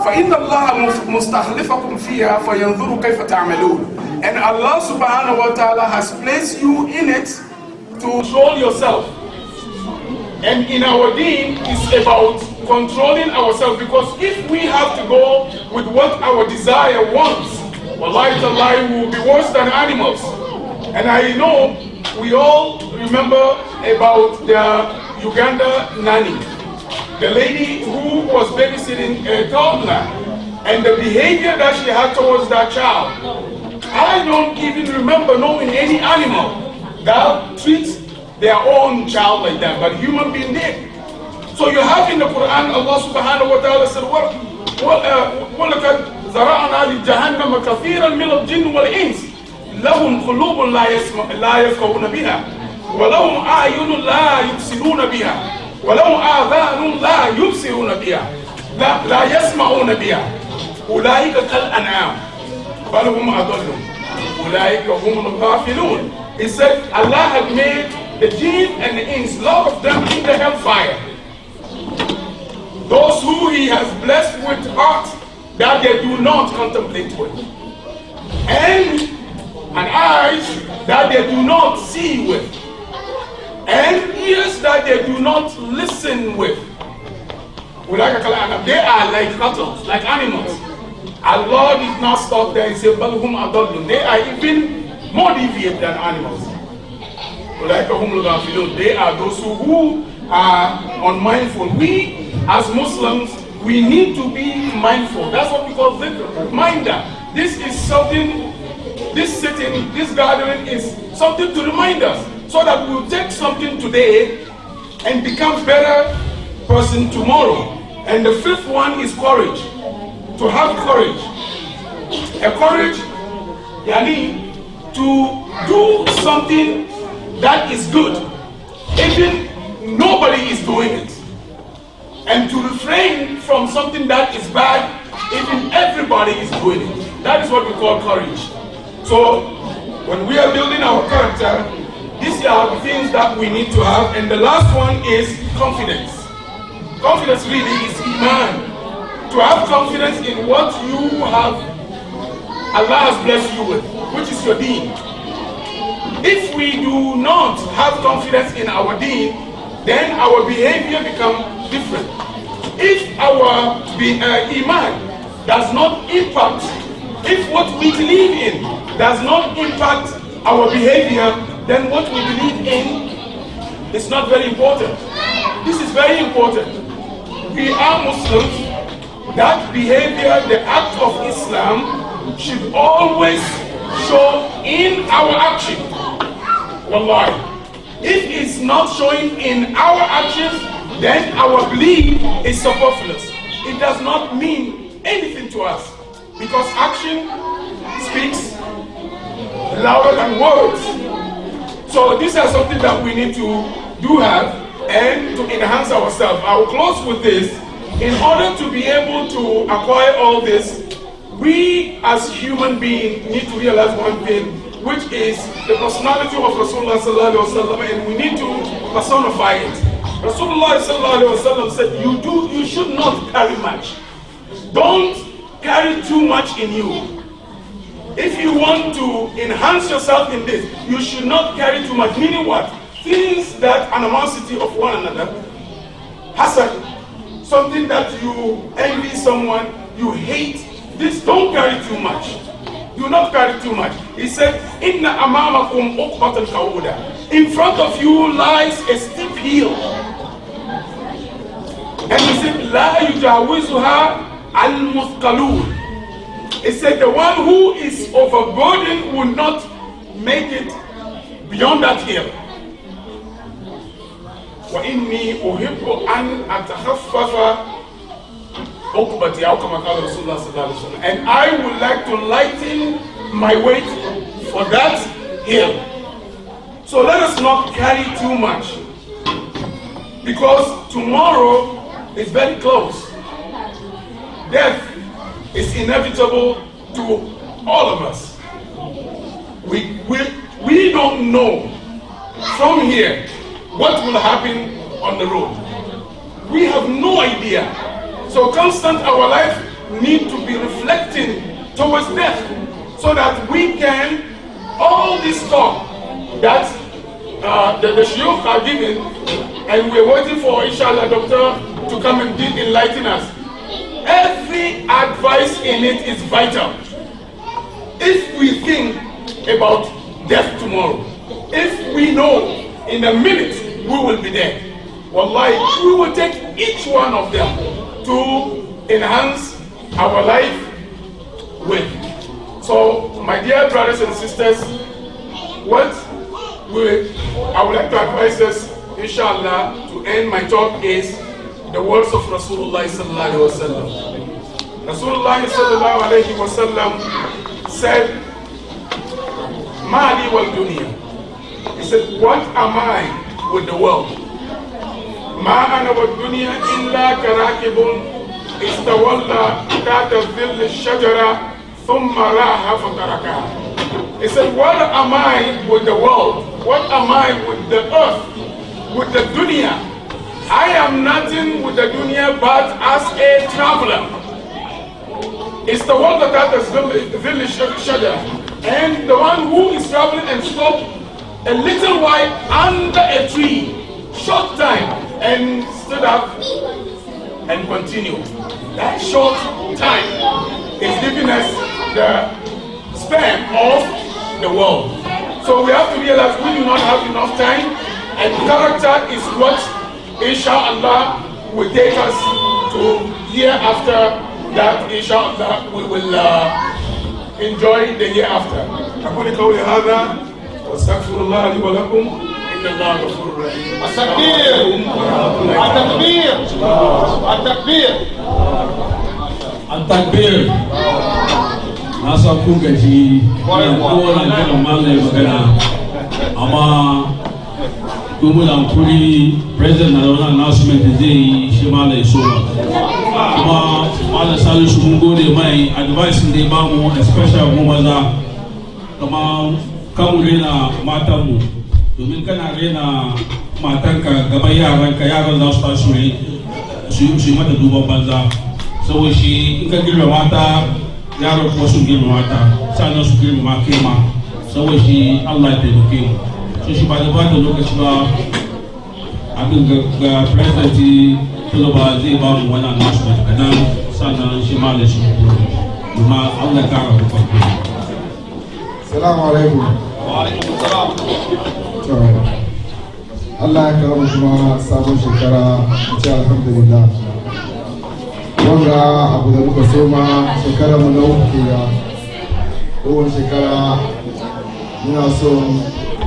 فإن الله مستخلفكم فيها فينظر كيف تعملون. And Allah subhanahu wa ta'ala has placed you in it to control yourself. And in our deen, it's about controlling ourselves, because if we have to go with what our desire wants, wallahi tallahi, we will be worse than animals. And I know we all remember about the Uganda nanny, the lady who was babysitting a toddler, and the behavior that she had towards that child. I don't even remember knowing any animal that treats their own child like that, but human being did. So you have in the Quran, Allah subhanahu wa ta'ala said, وَلَقَدْ زَرَعْنَا لِجَهَنَّمَ كَثِيرًا مِنَ الْجِنِّ وَالْإِنسِ لَهُمْ قُلُوبٌ لَا يَفْقَهُونَ بِهَا وَلَهُمْ أَعْيُنٌ لَا يُبْصِرُونَ بِهَا وَلَهُمْ آذَانٌ لَا يُبْصِرُونَ بِهَا لَا يَسْمَعُونَ بِهَا أُولَٰئِكَ كَالْأَنْعَامِ بَلْ هُمْ أَضَلُّ أُولَٰئِكَ هُمُ الْغَافِلُونَ. He said Allah had made the jinn and the ins, a lot of them in the hellfire. Those who He has blessed with hearts that they do not contemplate with, and eyes that they do not see with, and ears that they do not listen with. They are like cattle, like animals. Allah did not stop there. He said, they are even more deviant than animals. They are those who are unmindful. We, as Muslims, we need to be mindful. That's what we call dhikr, reminder. This is something, this sitting, this gathering is something to remind us, so that we'll take something today and become better person tomorrow. And the fifth one is courage. To have courage. A courage, yani, to do something that is good, even nobody is doing it, and to refrain from something that is bad, even everybody is doing it. That is what we call courage. So when we are building our character, these are the things that we need to have. And the last one is confidence. Confidence really is iman. To have confidence in what you have, Allah has blessed you with, which is your deen. If we do not have confidence in our deen, then our behavior becomes different. If our iman does not impact, if what we believe in does not impact our behavior, then what we believe in is not very important. This is very important. We are Muslims. That behavior, the act of Islam, should always show in our action. Wallahi. If it's not showing in our actions, then our belief is superfluous. It does not mean anything to us, because action speaks louder than words. So these are something that we need to have and to enhance ourselves. I will close with this. In order to be able to acquire all this, we as human beings need to realize one thing, which is the personality of Rasulullah sallallahu alaihi wasallam, and we need to personify it. Rasulullah sallallahu alaihi wasallam said, you should not carry much. Don't carry too much in you. If you want to enhance yourself in this, you should not carry too much. Meaning what? Things that animosity of one another, hasad, something that you envy someone, you hate, this don't carry too much. Do not carry too much. He said, Inna amamakum uqbat al-kawuda. In front of you lies a steep hill. And he said, La yujawizuha al-muthqalun. He said, the one who is overburdened will not make it beyond that hill. وَإِنِّي أُحِبُّ أَنْ أَتَخَفَّفَ Ukbati, how come I call Rasulullah sallallahu alaihi wasallam? And I would like to lighten my weight for that hill. So let us not carry too much, because tomorrow is very close. Death is inevitable to all of us. We don't know from here what will happen on the road. We have no idea. So constant our life need to be reflecting towards death, so that we can, all this talk that the shiuch are giving, and we're waiting for inshallah doctor to come and enlighten us. Every advice in it is vital. If we think about death tomorrow, if we know in a minute we will be dead, wallahi, we will take each one of them to enhance our life with. So, my dear brothers and sisters, what I would like to advise us, inshallah, to end my talk is the words of Rasulullah sallallahu alaihi wasallam. Rasulullah sallallahu alaihi wasallam said, "Mali wal dunya." He said, "What am I with the world? Ma ana wal dunya illa karakibun istawalla tahta dhill ash-shajara thumma raha fatarakaha." He said, "What am I with the world? What am I with the earth, with the dunya? I am nothing with the dunya but as a traveler. It's the one that has the village shajara, and the one who is traveling and stop a little while under a tree, short time, and stood up and continue. That short time is giving us the span of the world. So we have to realize we do not have enough time, and character is what, inshallah, will take us to year after that. Inshallah, we will enjoy the year after. أقول قولي هذا واستغفر الله لي ولكم إن الله غفور رحيم. التكبير التكبير التكبير التكبير. Na sa kun gaji kowane kalan malai magana, amma domin hankuri president na wani announcement zai yi shi malai so, kuma malai salisu mun gode mai advice da ya bamu, especially mu maza, kama kan rena matanmu, domin kana rena matanka gaban yaranka, yaran za su tashi su yi mata duban banza, saboda shi in ka girma mata yaran kuma sun girmama ta, sannan su girmama kai ma, saboda shi Allah ya taimake mu. So shi ba da bata lokaci ba, abin ga president Tuluba zai ba mu wani announcement kadan, sannan shi ma da shi kuma Allah ya kara mu farko. Assalamu alaikum. Wa alaikum assalam. Allah ya kara mu kuma sabon shekara, mu ce alhamdulillah. Wanga abu da muka soma shekara mu na uku ya kowane shekara muna so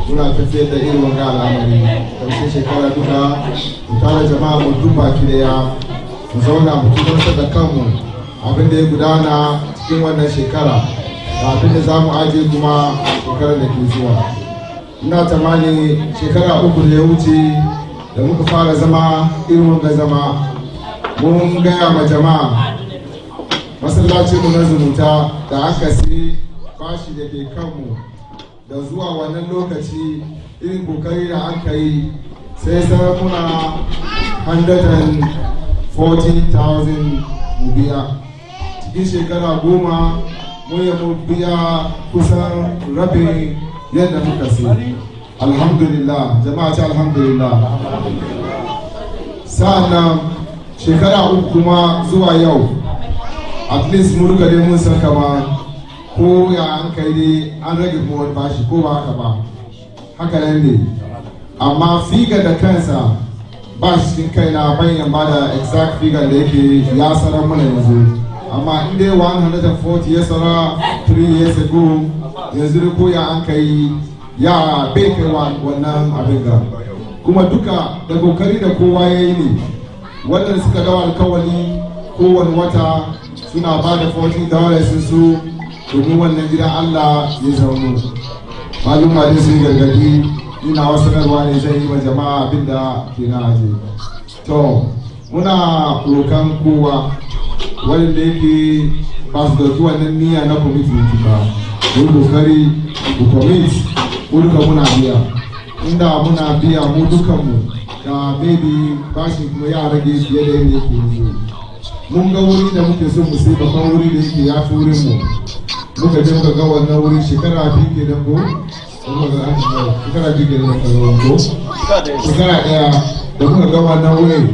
muna tafiyar da irin wanga al'amari karshen shekara duka mu tara jama'a mu duba ki daya mu zauna mu tunatar da kanmu abin da ya gudana cikin wannan shekara da abin da za mu aje kuma shekarar da ke zuwa. Ina tamani shekara uku da ya wuce da muka fara zama irin wanga zama mun gaya ma jama'a masallacin mu na zumunta da aka sai bashi da ke kanmu da zuwa wannan lokaci irin kokari da aka yi sai sarakuna 140,000 mu biya cikin shekara 10 mun yi mu biya kusan rabin yadda muka sai. Alhamdulillah jama'a ce alhamdulillah. Sa'annan shekara uku kuma zuwa yau at least mun duka dai mun san kama ko ya an kai dai an rage kuma wani bashi ko ba haka ba, haka nan ne, amma figa da kansa ba shi cikin kaina bayan ba da exact figure da yake ya sanar mana yanzu, amma in dai 140 ya sara 3 years ago yanzu ko ya an kai ya bai kai wannan abin ga, kuma duka da kokari da kowa ya yi ne. Wannan suka dawo alkawali kowane wata suna ba da $40 su domin wannan gidan Allah ya zauno. Maluma dai sun gargadi ina wasu sanarwa ne zai yi ma jama'a abinda ke na aje. To muna rokan kowa wanda yake ba su dauki wannan niyya na commitment ba, mun kokari ku commit ko duka muna biya. Inda muna biya mu dukanmu da maybe bashi kuma ya rage fiye da yadda yake yi. Mun ga wuri da muke so mu sai babban wuri da yake ya fi wurin mu. Muka je muka ga wannan wurin shekara biyu ke da ko? Shekara biyu ke da ko? Shekara ɗaya da muka ga wannan wurin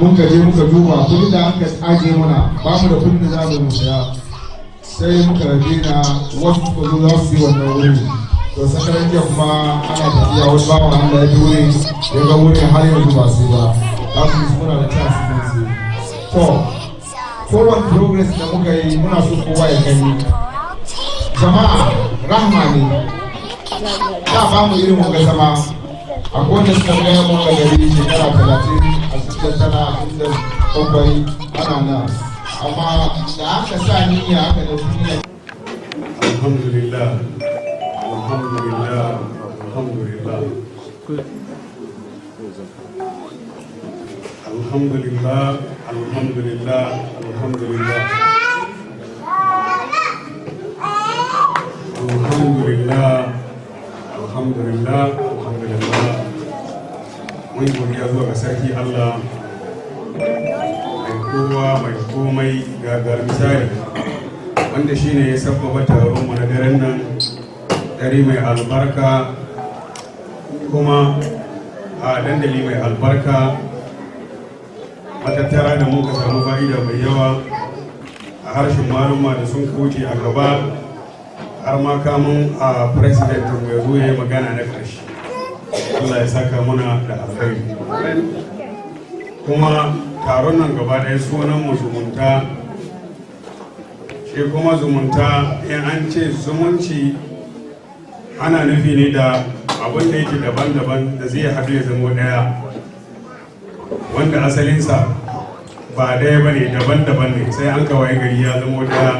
mun ka je muka duba kudin da aka ajiye mana ba mu da kudin da za mu saya. Sai muka rage na wasu suka zo za su yi wannan wurin. To sakarar jiya kuma ana tafiya wani bawan Allah ya bi wurin ya ga wurin har yanzu ba su ba. Za su yi muna da chance ne su. To kowane progress da muka yi muna so kowa ya gani. Jama'a rahma ne. Da ba mu irin muka zama. Akwai wanda suka gaya mun ga gari shekara 30 a cikin tana a cikin bakwai ana nan. Amma da aka sa niyya aka dauki niyya. Alhamdulillah. Alhamdulillah. Alhamdulillah. Alhamdulillah. Alhamdulillah. Alhamdulillah. Alhamdulillah. Alhamdulillah. Alhamdulillah. Mun godiya zuwa ga sarki Allah mai kowa mai komai gagar misali wanda shine ya sabbaba taron mu na daren nan dare mai albarka kuma a dandali mai albarka matattara da muka samu fa'ida mai yawa a harshen maluma da sun kauce a gaba har ma kamun a president ya zo ya yi magana na ƙarshe. Allah ya saka muna da alkhairi. Kuma taron nan gaba ɗaya sunan mu zumunta. Shi kuma zumunta in an ce zumunci ana nufi ne da abin da yake daban-daban da zai haɗu ya zama ɗaya. Wanda asalinsa ba ɗaya ba ne daban-daban ne sai an kawai gari ya zama ɗaya.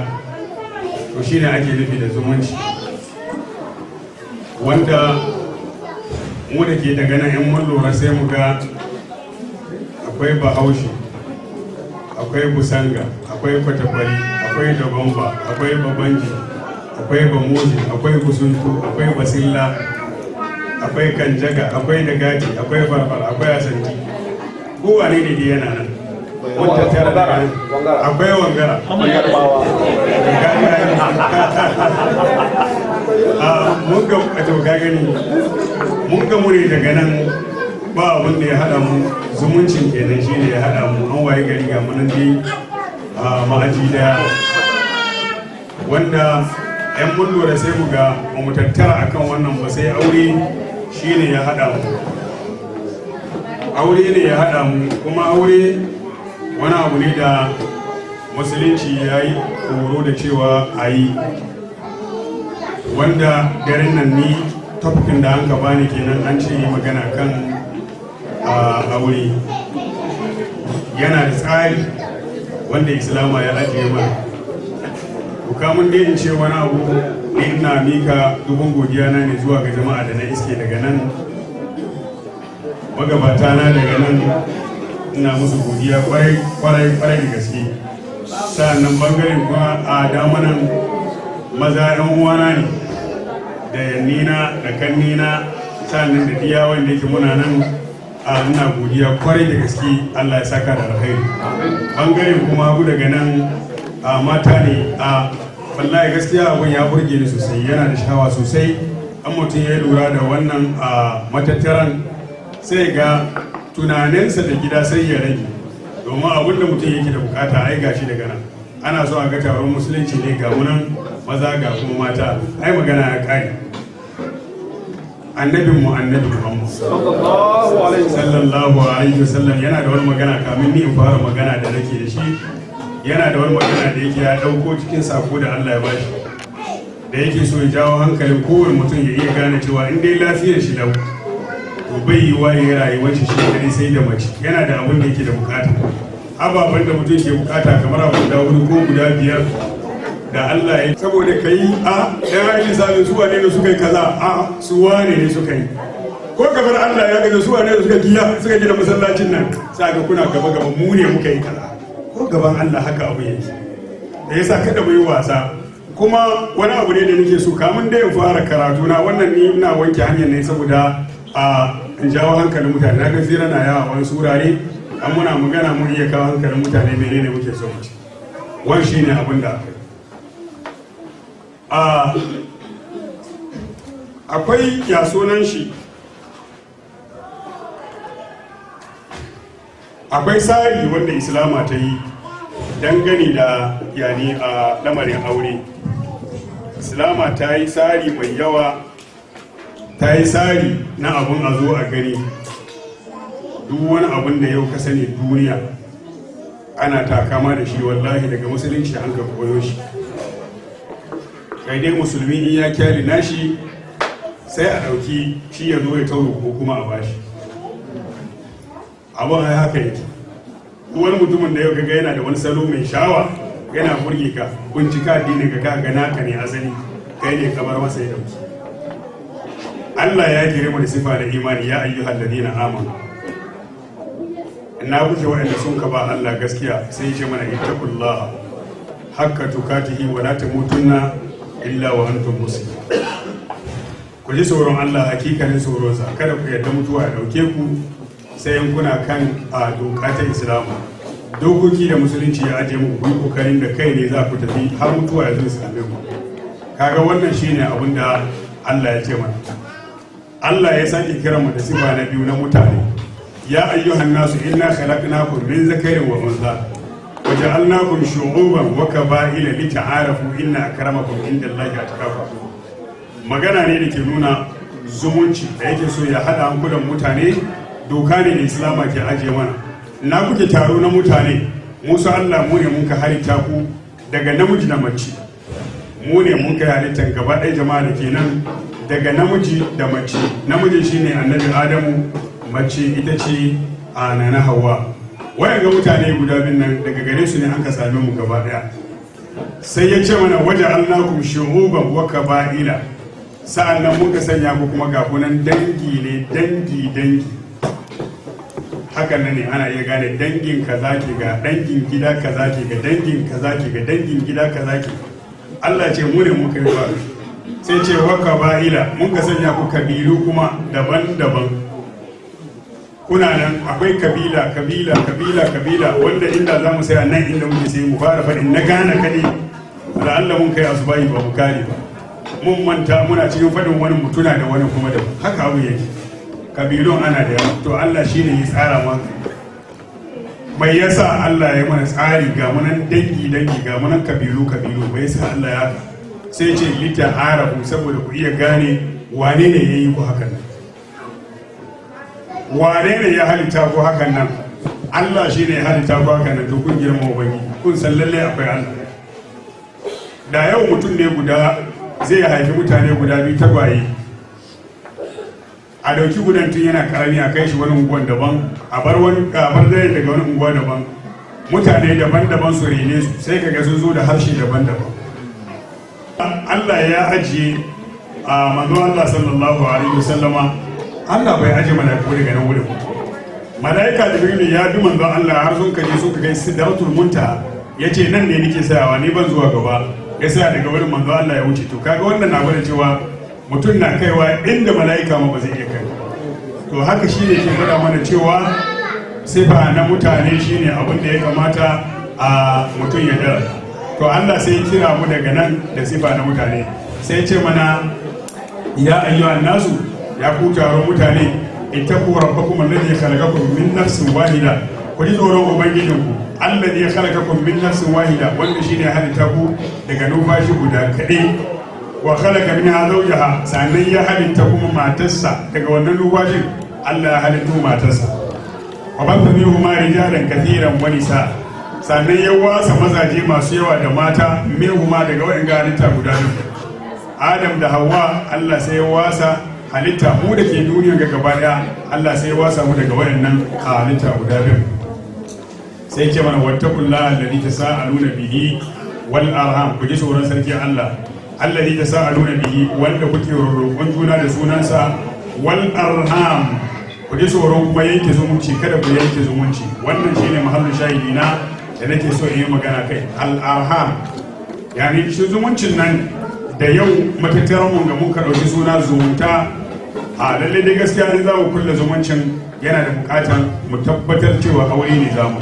To shi ne ake nufi da zumunci. Wanda mu da ke daga nan in mun lura sai mu ga akwai bahaushe, akwai busanga, akwai kwatakwari, akwai dagomba, akwai babanji, akwai bamoji, akwai busuntu, akwai basilla, akwai kanjaga, akwai dagaji, akwai farfar, akwai asanti. Kowa ne da yana nan. Wata tara da nan. Akwai wangara. Mun ga gani mun ga mure daga nan ba abin da ya haɗa mu zumuncin kenan shi ne ya haɗa mu an waye gari ga munan dai ma'aji daya wanda yan mun lura sai mu ga mu tattara akan wannan ba sai aure shi ne ya haɗa mu aure ne ya haɗa mu kuma aure wani abu ne da musulunci ya yi horo da cewa a yi wanda garin nan ni topikin da an gaba ne kenan an ce magana kan aure yana da tsari wanda islama ya ajiye mana kamun dai in ce wani abu ne ina mika dubin godiya na ne zuwa ga jama'a da na iske daga nan magabata na daga nan ina musu godiya kwarai da gaske sa'annan bangaren kuma a damanan maza yan uwana ne da yannina da kannina sa'annan da diya wanda yake muna nan a ina godiya kwarai da gaske Allah ya saka da alkhairi bangaren kuma hagu daga nan a mata ne a wallahi gaskiya abun ya burge ni sosai yana da shawa sosai an mutum ya lura da wannan a matattaran sai ga tunaninsa da gida sai ya rage domin abin da mutum yake da bukata ai gashi daga nan ana so a ga taron musulunci ne ga munan maza ga kuma mata ai magana ya kare annabin mu annabi Muhammad sallallahu alaihi wasallam yana da wani magana kamin ni in fara magana da nake da shi yana da wani magana da yake ya dauko cikin sako da Allah ya bashi da yake so ya jawo hankalin kowane mutum ya iya gane cewa in dai lafiyar shi lau to bai yi wa ya rayuwar shi kadai sai da mace yana da abin da yake da bukata ababen da mutum ke bukata kamar abu guda hudu ko guda biyar da Allah ya saboda kai a ɗan misalin su wane ne suka yi kaza a su wane ne suka yi ko kamar Allah ya gaza su wane ne suka gina masallacin nan sai ga kuna gaba gaba mu ne muka yi kaza ko gaban Allah haka abu yake da yasa kada mu yi wasa kuma wani abu ne da nake so kamun da in fara karatu na wannan ni ina wanke hanyar ne saboda a in jawo hankalin mutane na ga zira na yawa wani surare an muna magana mun iya kawo hankalin mutane menene muke so mu ci wani shine abin da akwai ya sunan shi akwai tsari wanda islama ta yi dangane da yani a lamarin aure. Islama ta yi tsari mai yawa, ta yi tsari na abun a zo a gani. Duk wani abun da yau ka sani duniya ana takama da shi, wallahi daga musulunci an ka koyo shi. Kai dai musulmi in ya kyale nashi sai a ɗauki shi ya zo ya tauro ko kuma a bashi. Abin ai haka yake. Wani mutumin da yau kaga yana da wani salo mai shawa yana burge ka, bincika addinin ka ga naka ne asali, kai ne kamar masa ya dauki. Allah ya kire mu da sifa da imani, ya ayyuhal ladina amanu. Ina kuke waɗanda sun ka ba Allah gaskiya sai ya ce mana ittaqullaha haqqa tukatihi wa la tamutunna illa wa antum muslimun. Ku ji tsoron Allah hakikanin tsoronsa, kada ku yarda mutuwa ya dauke ku sai in kuna kan a doka ta Islamu. Dokoki da musulunci ya ajiye muku kun kokarin da kai ne za ku tafi har mutuwa ya zo same ku. Kaga wannan shine abin da Allah ya ce mana. Allah ya sake kiran mu da sifa na biyu na mutane. Ya ayyuhan nasu inna khalaqnakum min zakarin wa unsa wa ja'alnakum shu'uban wa qaba'ila lita'arafu inna akramakum indallahi atqakum. Magana ne da ke nuna zumunci da yake so ya hada hankulan mutane. Doka ne da Islama ke ajiye mana. Na kuke taro na mutane, musu Allah mu ne muka halitta ku daga namiji da mace. Mu ne muka halittan gaba ɗaya jama'a da kenan daga namiji da mace. Namiji shine annabi Adamu, mace ita ce a nana Hawwa. Wayan ga mutane guda bin nan daga gare su ne an ka same mu gaba ɗaya. Sai ya ce mana waje Allahkum shu'uban wa qaba'ila. Sa'an nan muka sanya ku kuma ga kunan dangi ne, dangi. Hakan nan ne ana iya gane dangin kaza ke ga dangin gida kaza ke ga dangin kaza ke ga dangin gida kaza ke. Allah ce mu ne muka yi ba. Sai ce wa kaba'ila mun ka sanya ku kabilu kuma daban-daban. Kuna nan akwai kabila wanda inda za mu sai nan inda muke sai mu fara faɗin na gane kaɗai. Da Allah mun kai asubahi ba mu kare ba. Mun manta muna cikin faɗin wani mutuna da wani kuma da haka abu yake. Kabilun ana da yawa, to Allah shi ne ya tsara ma. Mai yasa Allah ya mana tsari ga munan dangi ga munan kabilu bai sa Allah ya sai ce lita arabu saboda ku iya gane wane ne ya yi ku hakan nan, wane ne ya halitta ku hakan nan. Allah shi ne ya halitta ku hakan nan, to kun girma ubangi, kun san lalle akwai Allah. Da yau mutum ne guda zai haifi mutane guda biyu tagwaye, a dauki gudan tun yana karami a kai shi wani unguwan daban, a bar dare daga wani unguwa daban, mutane daban-daban su rene su sai kaga sun zo da harshe daban-daban. Allah ya ajiye a manzo Allah sallallahu alaihi wasallama, Allah bai ajiye malaiku daga nan wurin. Malaika Jibril ya bi manzo Allah har sun kaje sun kai Sidratul Muntaha, yace nan ne nake sayawa ni ban zuwa gaba, ya saya daga wurin manzo Allah ya wuce. To kaga wannan na gwada cewa mutum na kaiwa inda mala'ika ma ba zai iya kai. To haka shi ne ke faɗa mana cewa sifa na mutane shi ne abin da ya kamata a mutum ya dara. To Allah sai kira mu daga nan da sifa na mutane, sai ce mana ya ayyuhan nasu, ya ku taron mutane, ittaqu rabbakum alladhi khalaqakum min nafsin wahida. Ku ji tsoron ubangijinku alladhi khalaqakum min nafsin wahida, wanda shine ya halitta ku daga numfashi guda kaɗai. Wa khalaqa minha zawjaha, sannan ya halitta kuma matarsa daga wannan numfashin. Allah ya halittu matarsa. Wa batha minhuma rijalan kathiran wa nisa, sannan ya wasa mazaje masu yawa da mata, minhuma daga wayan halitta guda biyu. Adam da Hawwa Allah sai ya wasa halitta mu da ke duniya ga gaba daya, Allah sai ya wasa mu daga wayannan halitta guda biyu. sai ce mana wattaqullaha alladhi tasaaluna bihi wal arham, ku ji tsoron sarki Allah alladhi tasaaluna bihi, wanda kuke roƙon juna da sunansa, wal arham, ku ji tsoron kuma yanke zumunci, kada ku yanke zumunci. Wannan shine mahallin shahidi na da nake so in yi magana kai. Al arham yani shi zumuncin nan da yau matattaran mu da muka ɗauki suna zumunta, a lalle dai gaskiya ne za mu kulle zumuncin yana da bukatar mu tabbatar cewa aure ne za mu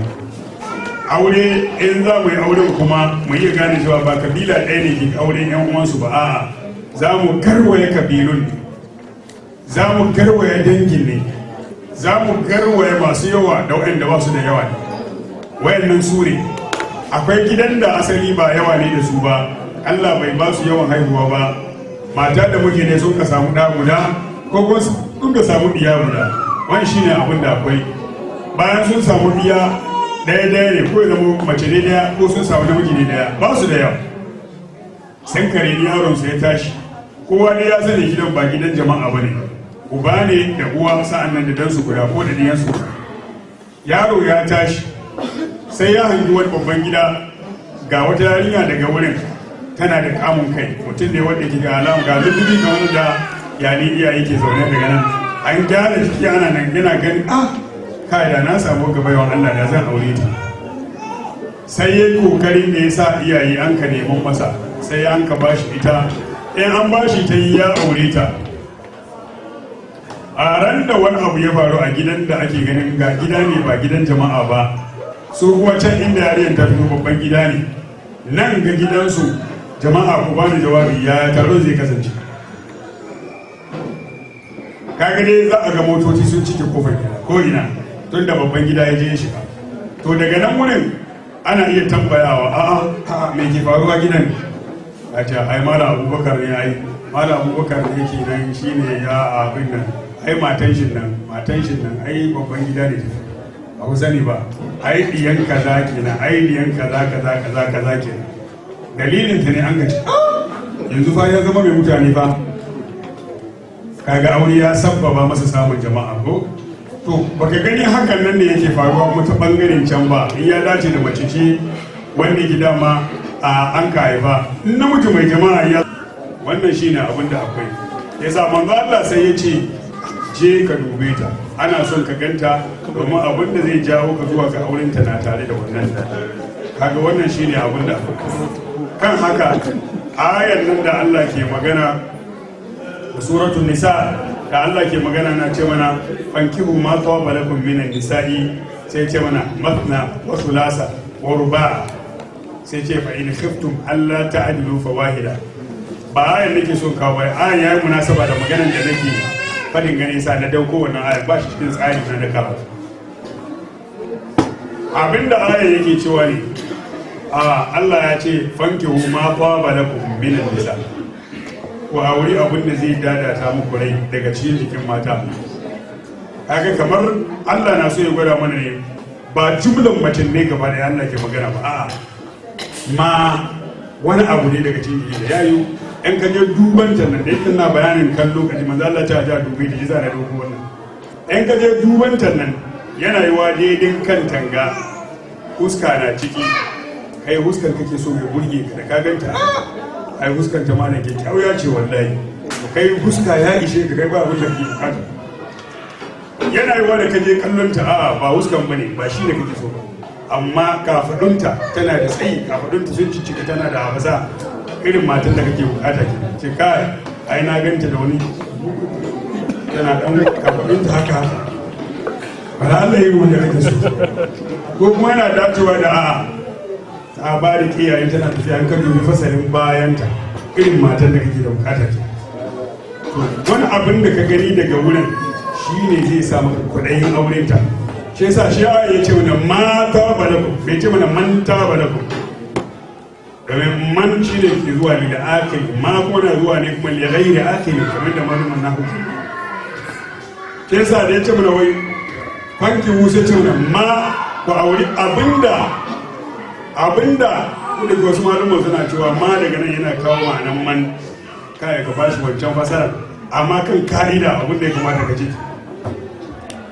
aure. In za mu yi auren kuma mu iya gane cewa ba kabila ɗaya ne ke auren yan uwansu ba, a'a za mu garwaye kabilun ne, za mu garwaye dangin ne, za mu garwaye masu yawa da waɗanda ba su da yawa ne. Wayannan su ne akwai gidan da asali ba yawa ne da su ba, Allah bai ba su yawan haihuwa ba, mata da miji ne sun ka samu ɗa guda ko kuma sun ka samu ɗiya guda. Wani shine abin da akwai. Bayan sun samu ɗiya ɗaya ne, ko ya zama mace ne ɗaya ko sun samu namiji ne ɗaya, ba su da yawa. San kare ni yaron su ya tashi, kowa ne ya sani gidan ba gidan jama'a bane, uba ne da uwa sa'an nan da dansu guda ko da ɗiyansu. Yaro ya tashi sai ya hangi wani babban gida, ga wata yarinya daga wurin tana da kamun kai, mutum ne wanda ke ga alamu ga lullubi ga wani da yali iyaye ke zaune daga nan, an gyara jiki ana nan yana gani kai da na samu gaba yawan Allah da zan aure ta. Sai yayi kokarin da ya sa iyaye an ka neman masa, sai an ka bashi ita, in an bashi ta yi ya aure ta. A ran da wani abu ya faru a gidan da ake ganin ga gida ne ba gidan jama'a ba, su kuma can inda yarinyar ta fito babban gida ne, nan ga gidansu jama'a ku bani jawabi ya taro zai kasance. Kaga dai za a ga motoci sun cike kofar gida ko ina, tun da babban gida ya je ya shiga. To daga nan wurin ana iya tambayawa a'a me ke faruwa gidan, a ce ai mala abubakar ne, ai mala abubakar ne yake nan shine ya abin nan, ai matan shin nan ai babban gida ne tafi a ku sani ba, ai diyan kaza kenan, ai diyan kaza kenan. Dalilin ta ne an gaci yanzu fa ya zama mai mutane fa, kaga aure ya sabbaba masa samun jama'a ko. To baka gani hakan nan ne yake faruwa kuma ta bangaren can ba, in ya dace da mace ce wanda ke dama an ka haifa, in namiji mai jama'a ya, wannan shine abin da akwai. Yasa manzo Allah sai ya ce je ka dube ta, ana son ka ganta domin abin da zai jawo ka zuwa ga aurenta na tare da wannan. Kaga wannan shine abin da akwai. Kan haka ayar nan da Allah ke magana da suratul nisa, da Allah ke magana na ce mana fankihu ma tawaba lakum minan nisa'i, sai ce mana matna wa thulatha wa ruba', sai ce fa in khiftum alla ta'dilu fa wahida. Ba ayar nake so kawo, ayar yayi munasaba da maganar da nake fadin gane sa na dauko wannan ayar, ba shi cikin tsari na da karatu. Abinda ayar yake cewa ne Allah ya ce fankihu ma tawaba lakum minan nisa, ku auri abin da zai dadata muku rai daga cikin jikin mata. Kaga kamar Allah na so ya gwada mana ne ba jumlan macen ne gaba da Allah ke magana ba, a'a ma wani abu ne daga cikin jiki da yayu. Yan kaje duban ta nan da yake na bayanin kan lokaci manzo Allah ta ja dubi da yasa na dauko wannan. Yan kaje duban ta nan yana yiwa daidai kan tanga, huska na ciki, kai huskar kake so mai burge ka da ka ganta, ai huskar ta ma da ke kyauya ce wallahi, kai huska ya ishe ka, kai ba abin da kake bukata. Yana yiwa da kaje kallon ta a'a ba huskan bane, ba shi ne kake so ba, amma kafadunta tana da tsayi, kafadunta sun ciccika, tana da habasa, irin matan da kake bukata ke ce kai ai na ganta da wani tana dan kafadunta haka ba da Allah yi wanda kake so, ko kuma yana dacewa da a'a ta ba da kiyayen tana tafiya an kan dubi fasalin bayanta, irin matan da kake da bukata ke. Wani abin da ka gani daga wurin shi ne zai sa maka kudayin aurenta. Shi yasa shi ya ce mana mata balakum, bai ce mana manta balakum, domin man shi ne ke zuwa ne da akili, ma kuma na zuwa ne kuma ya gairi akili, kamar da malumin na hukum. Shi yasa da ya ce mana wai fanki wuce ce mana ma ku auri abinda da wasu malumman suna cewa ma daga nan yana kawo ma'anan man, kai ka bashi wancan fasara, amma kan ka'ida abinda ya kamata ka ce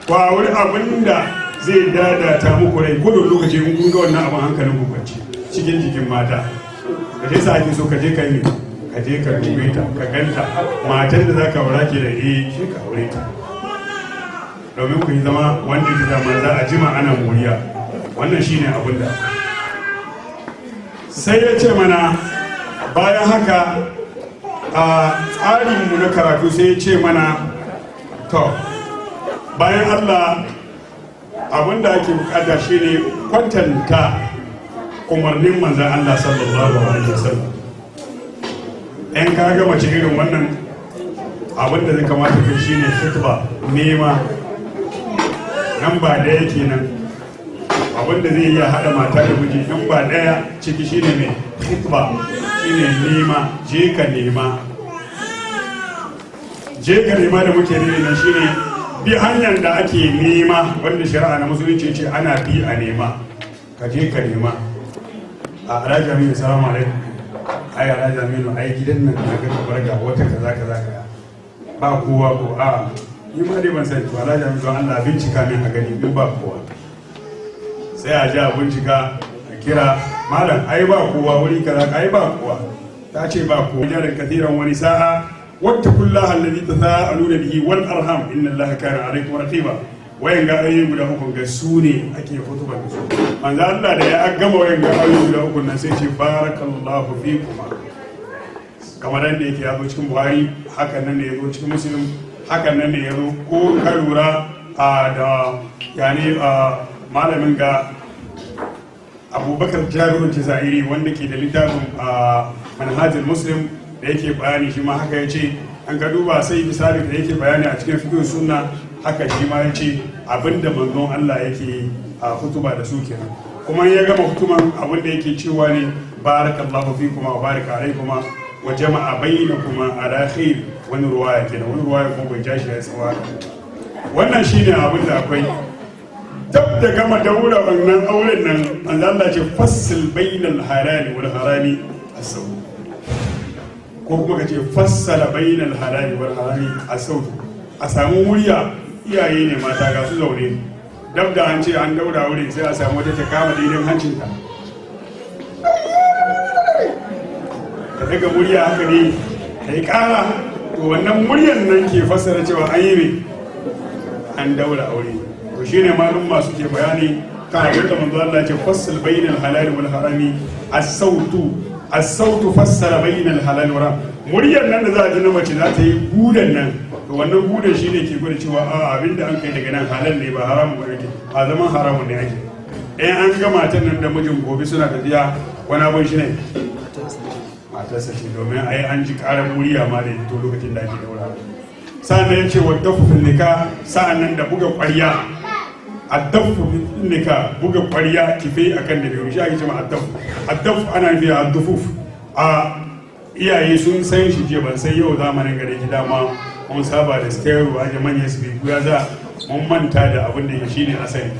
ku auri abinda zai dadata muku rai ko da lokaci in kun ga wannan abin hankalin ku kwance cikin jikin mata ka je sa ake so ka je ka yi ka je ka dube ta ka ganta matar da za ka aura ke da shi ka aure ta domin ku yi zama wanda ya zama za a jima ana moriya wannan shine abin da sai ya ce mana bayan haka a tsarinmu na karatu sai ya ce mana to bayan Allah abinda ake bukata shine kwatanta umarnin manzan Allah sallallahu alaihi wasallam in ka ga mace irin wannan abinda zai kamata kai shine khutba nema nan ba da yake nan abinda zai iya hada mata da miji nan ba daya ciki shine mai khutba shine nema je ka nema da muke nema shine bi hanyar da ake nema wanda shari'a na musulunci ce ana bi a nema ka je ka nema a alhaji aminu salamu alaikum ai alhaji aminu ai gidan nan na ga kamar ga wata kaza ba kowa ko a yi ma dai ban sani to alhaji aminu don Allah bincika min a gani in ba kowa sai a ji a bincika a kira malam ai ba kowa wuri kaza ai ba kowa ta ce ba kowa jarin kathiran wani sa'a واتقوا الله الذي تساءلون به والارham ان الله كان عليكم رقيبا wayan ga ayoyi guda uku ga su ne ake hutuba da su manzo Allah da ya gama wayan ga ayoyi guda uku nan sai ce barakallahu fikum kamar da yake yazo cikin Buhari hakan nan ne yazo cikin Muslim hakan nan ne yazo ko ka lura da yani malamin ga Abubakar Jabir Jazairi wanda ke da littafin Manhajul Muslim da yake bayani shi ma haka ya ce an ka duba sai misali da yake bayani a cikin fiqh sunna haka shi ma ya ce abinda manzon Allah yake a hutuba da su kenan kuma ya gama hutuman abinda yake cewa ne barakallahu fikuma wa baraka alaikuma wa jama'a bainakuma ala khair wani ruwaya kenan wani ruwaya kuma bai jashi ya tsawa wannan shine abinda akwai tab da gama daura wannan auren nan manzo Allah ce fassil bainal halali wal harami as-saw ko kuma ka ce fassala bainal halali wal harami as-saw a samu murya iyaye ne mata ga su zaune dab da an ce an daura aure sai a samu wata ta kama daidai hancinta ta daga murya haka ne ta yi kara to wannan muryan nan ke fassara cewa an yi mai an daura aure to shine malum masu ke bayani kan abin da manzo Allah ya ce fassal bainal halali wal harami as-sautu fassara bainal halal wal haram muryar nan da za a ji na mace za ta yi gudan nan to wannan gudan shine ke gwada cewa a abinda an kai daga nan halal ne ba haramun ba yake a zaman haramun ne ake an ga matan nan da mijin gobe suna tafiya wani abin shi ne matarsa ce domin ai an ji karar murya ma da to lokacin da ake daura sa'an nan ya ce wa dafu fil nika sa'an nan da buga ƙwarya addafu nika buga ƙwarya kife akan da biyu shi ake cewa addafu ana nufi addufuf a iyaye sun san shi je ban sai yau zamanin gare ki dama mun saba da stereo a manyan su ya za mun manta da abin da shi ne asali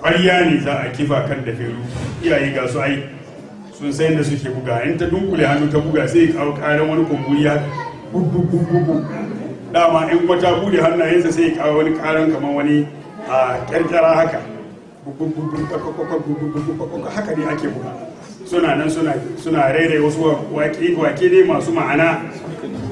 ƙwarya ne za a kifa kan da firu iyaye ga su ai sun san da suke buga in ta dunkule hannu ta buga sai ya kawo ƙaran wani kumburi ya bubu dama in wata bude hannayensa sai ya kawo wani ƙaran kamar wani a kyarkyara haka haka ne ake buga suna nan suna rere wasu wake ne masu ma'ana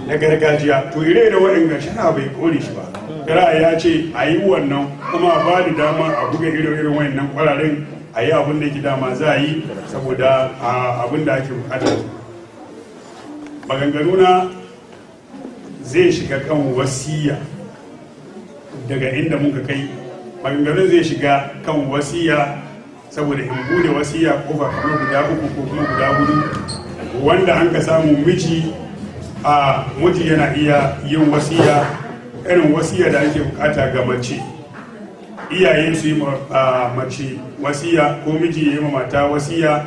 na gargajiya to ire da waɗanda shara bai kore shi ba kira ya ce a yi wannan kuma ba da dama a buga irin waɗannan kwararen a yi abin da ke dama za a yi saboda abin da ake bukata maganganu na zai shiga kan wasiya daga inda muka kai maganganun zai shiga kan wasiya saboda in bude wasiya kofa kamar guda uku ko kuma guda hudu wanda an ka samu miji yana iya yin wasiya irin wasiya da ake bukata ga mace iyaye su yi mace wasiya ko miji ya yi ma mata wasiya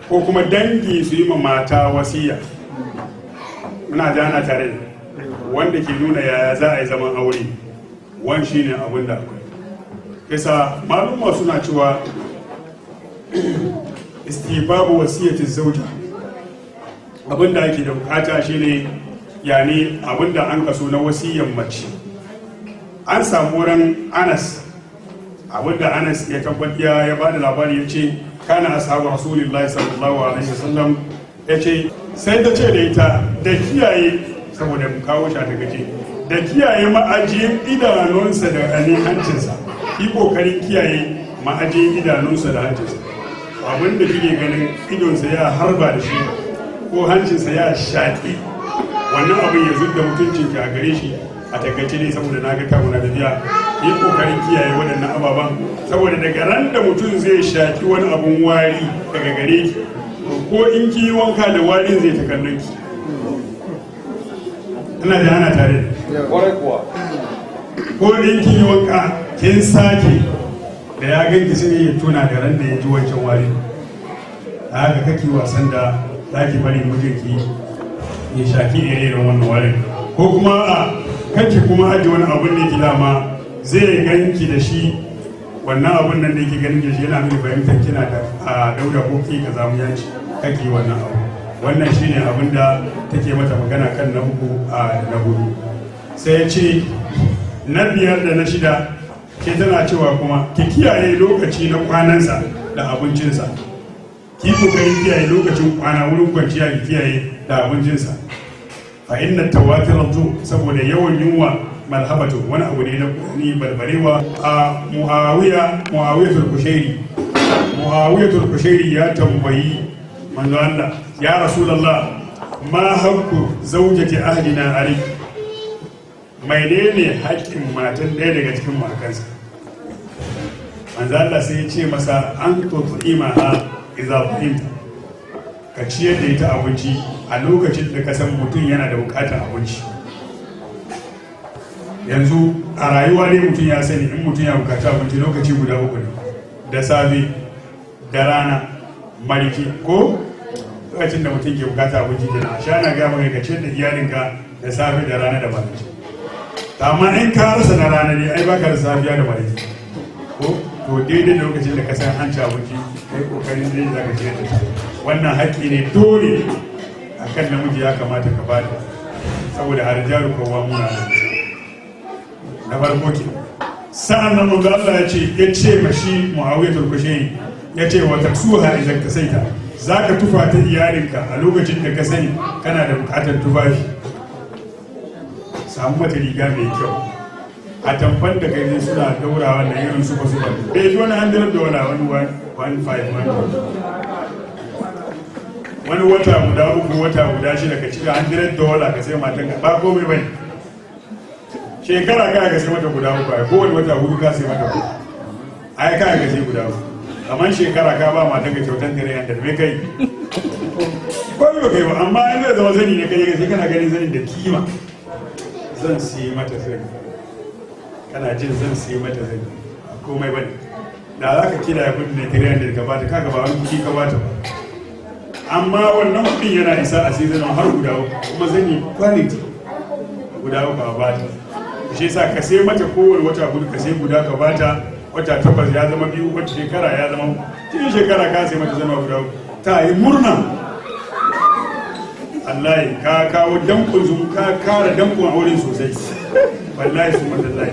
ko kuma dangi su yi ma mata wasiya muna jana tare wanda ke nuna yaya za a yi zaman aure wani shi ne abin da akwai kisa malumma suna cewa istibabu wasiyatin zauja abin da ake da bukata shi ne yani abin da an kaso na wasiyan mace an samu wurin Anas abinda Anas ya tabbata ya bada labari ya ce kana ashabu rasulullahi sallallahu alaihi wasallam ya ce sai ta ce da ita da kiyaye saboda mu kawo shi daga ce da kiyaye ma'ajiyin idanunsa da ainihin hancinsa ki kokarin kiyaye ma'ajiyin idanunsa da hancinsa abinda kike ganin idonsa ya harba da shi ko hancinsa ya shaƙi wannan abin ya zudda mutuncinki a gare shi a takaice ne saboda na ga kamuna da biya yi kokarin kiyaye waɗannan ababen saboda daga ran da mutum zai shaki wani abun wari daga gare ki ko in ki yi wanka da warin zai ta kallon ki ina da ana tare ko in ki yi wanka kin sake da ya ganki sai ya tuna da ran da ya ji wancan wari a haka kake wasan da za ki bari mijinki ya shaki irin wannan warin ko kuma a kanki kuma aji wani abun da ke dama zai ganki da shi wannan abun nan da yake ganin da shi yana nuna fahimtar kina da dauda ko ki ka zamu yanci kake wannan abu wannan shine abin da take mata magana kan na uku na hudu sai ya ce na biyar da na shida ke tana cewa kuma ki kiyaye lokaci na kwanansa da abincinsa ki kokarin kiyaye lokacin kwana wurin kwanciya ki kiyaye da abincinsa fa inna tawatir zu saboda yawan yunwa malhabatu wani abu ne na ni balbarewa a muawiyatul kushairi ya tambayi manzo Allah ya rasulullah ma haqqu zawjati ahlina alayk menene haƙƙin matan ɗaya daga cikin matansa manzo Allah sai ya ce masa an tut'ima ha idza tu'imta ka ciyar da ita abinci a lokacin da ka san mutum yana da bukatar abinci yanzu a rayuwa ne mutum ya sani in mutum ya bukata abinci lokaci guda uku ne da safe da rana mariki ko lokacin da mutum ke bukata abinci da na sha na gama ka ciyar da iyalinka da safe da rana da mariki amma in ka rasa na rana ne ai baka da safiya da mariki ko to daidai da lokacin da ka san an ci abinci kai kokarin zai za ka ciyar da ta wannan haƙƙi ne dole a kan namiji ya kamata ka bata saboda harjaru kowa muna na farko ke sa'an nan manzo Allah ya ce mashi Muawiyatul Kushairi ya ce wa taksuha idan ka saita zaka tufa ta iyalinka a lokacin da ka sani kana da bukatar tufafi samu mata riga mai kyau a tamfan da kai suna daura wannan irin su ba su ba bai ji wani $100 wani 1.5 wani wata guda uku wata guda shida ka cika $100 ka sai matan ka ba komai bane shekara ka sai mata guda uku ai kowane wata hudu ka sai mata uku ai ka sai guda uku kamar shekara ka ba matan ka kyautan dare da me kai ko ba kai ba amma in zai zama zani ne kai sai kana ganin zanin da kima zan sai mata zani kana jin zan sai mata zani komai bane da za ka kira ya kudi ne tare da ka bata kaga ba wani kudi ka bata ba amma wannan kudin yana isa a sai zama har guda uku kuma zani quality guda uku a bata shi yasa ka sai mata kowane wata hudu ka sai guda ka bata wata 8 ya zama 2 wata shekara ya zama cikin shekara ka sai mata zama guda uku ta yi murna wallahi ka kawo dankon zu ka kara dankon aure sosai wallahi su madallahi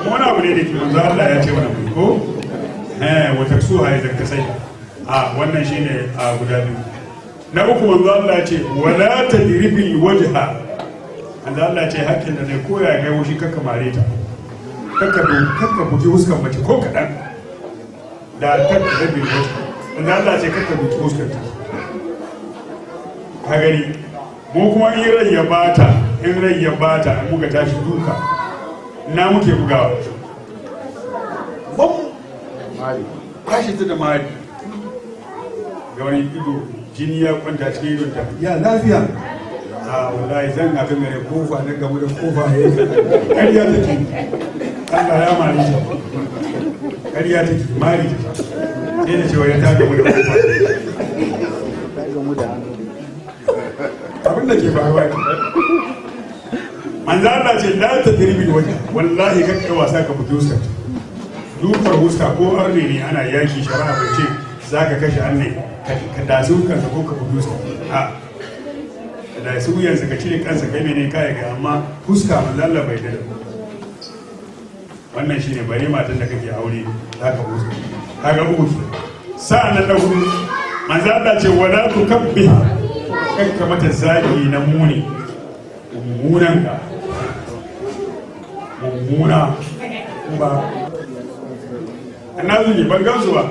kuma wani abu ne da ke manzo Allah ya ce wannan ko wata suha idan ka sai wannan shine a guda biyu na uku manzo Allah ya ce wala tadribil wajha manzo Allah ya ce hakkin da ne ko ya kai wushi kaka mare ta kaka buji huskar mace ko kadan da tadribil wajha manzo Allah ya ce kaka buji huskar ta ka gani mu kuma in rai ya bata muka tashi duka na muke bugawa bam mari tashi ta da mari ga wani ido jini ya kwanta cikin idon ta ya lafiya wallahi zan ga kan gare kofa na gamu da kofa ya ƙarya take Allah ya mari ta ƙarya take mari ta sai da cewa ya ta gamu da kofa abin da ke faruwa ne manzo Allah ce la tadribil wajh wallahi kan kai wasa ka fito sa dukar huska ko arne ne ana yaki shari'a bai ce zaka kashe anne ka dazu kansa ko ka fito sa da su yanzu ka cire kansa kai mene kai ga amma huska manzo Allah bai da wannan shine bare matan da kake aure za ka musu kaga uku sa'an na hudu manzo Allah ce wala tukabbi kanka mata zagi na muni mummunan ka mummuna ba na zuji ban gansu ba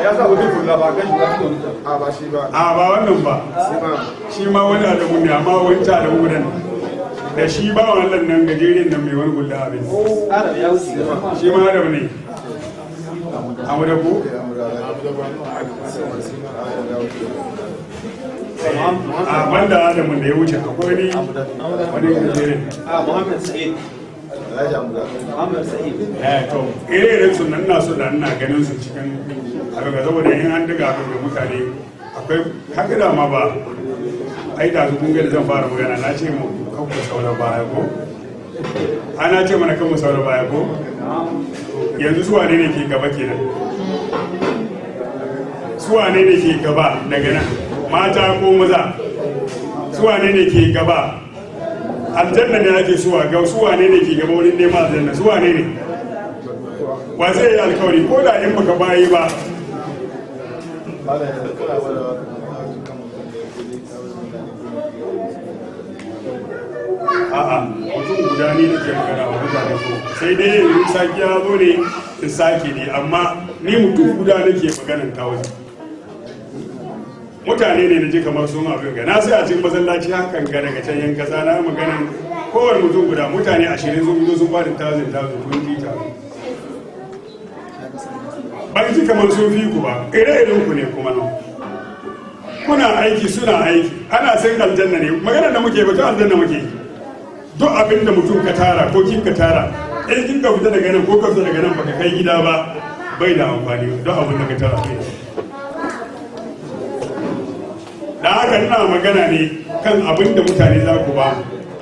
ya sa wuce kula ba gashi ba shi ba a ba wannan ba shi ma wani adamu ne amma wani adamu nan da shi ba wannan nan gajeren nan mai wani guda abin shi ma adamu ne amu da ku a banda adamu da ya wuce akwai wani gajeren Muhammad Sa'id to irin su nan na so da ina ganin su cikin haka ga saboda in an diga ga mutane akwai haka da ma ba ai da su kun ga zan fara magana na ce mu kan ku saura baya ko ana ce mana kan mu saura baya ko yanzu su wane ne ke gaba kenan su wane ne ke gaba daga nan mata ko maza su wane ne ke gaba aljanna ne ake suwa ga su wane ne ke gaba wurin neman aljanna su wane ne wa zai yi alkawari ko da in baka bayi ba a'a mutum guda ne da ke magana wa mutane ko sai dai yanzu sake ya zo ne in sake ne amma ni mutum guda nake maganan ta waje mutane ne na ji kamar sun abin ga na sai a cikin masallaci hakan ga daga can yan kasa na maganan kowane mutum guda mutane 20 sun zo sun ba da 1,000 kun ji ta ban ji kamar sun fi ku ba ire-iren ku ne kuma nan kuna aiki suna aiki ana san aljanna ne maganar da muke bata aljanna muke duk abin da mutum ka tara ko kin ka tara in kin ka fita daga nan ko ka fita daga nan baka kai gida ba bai da amfani duk abin da ka tara kai da haka ina magana ne kan abin da mutane za ku ba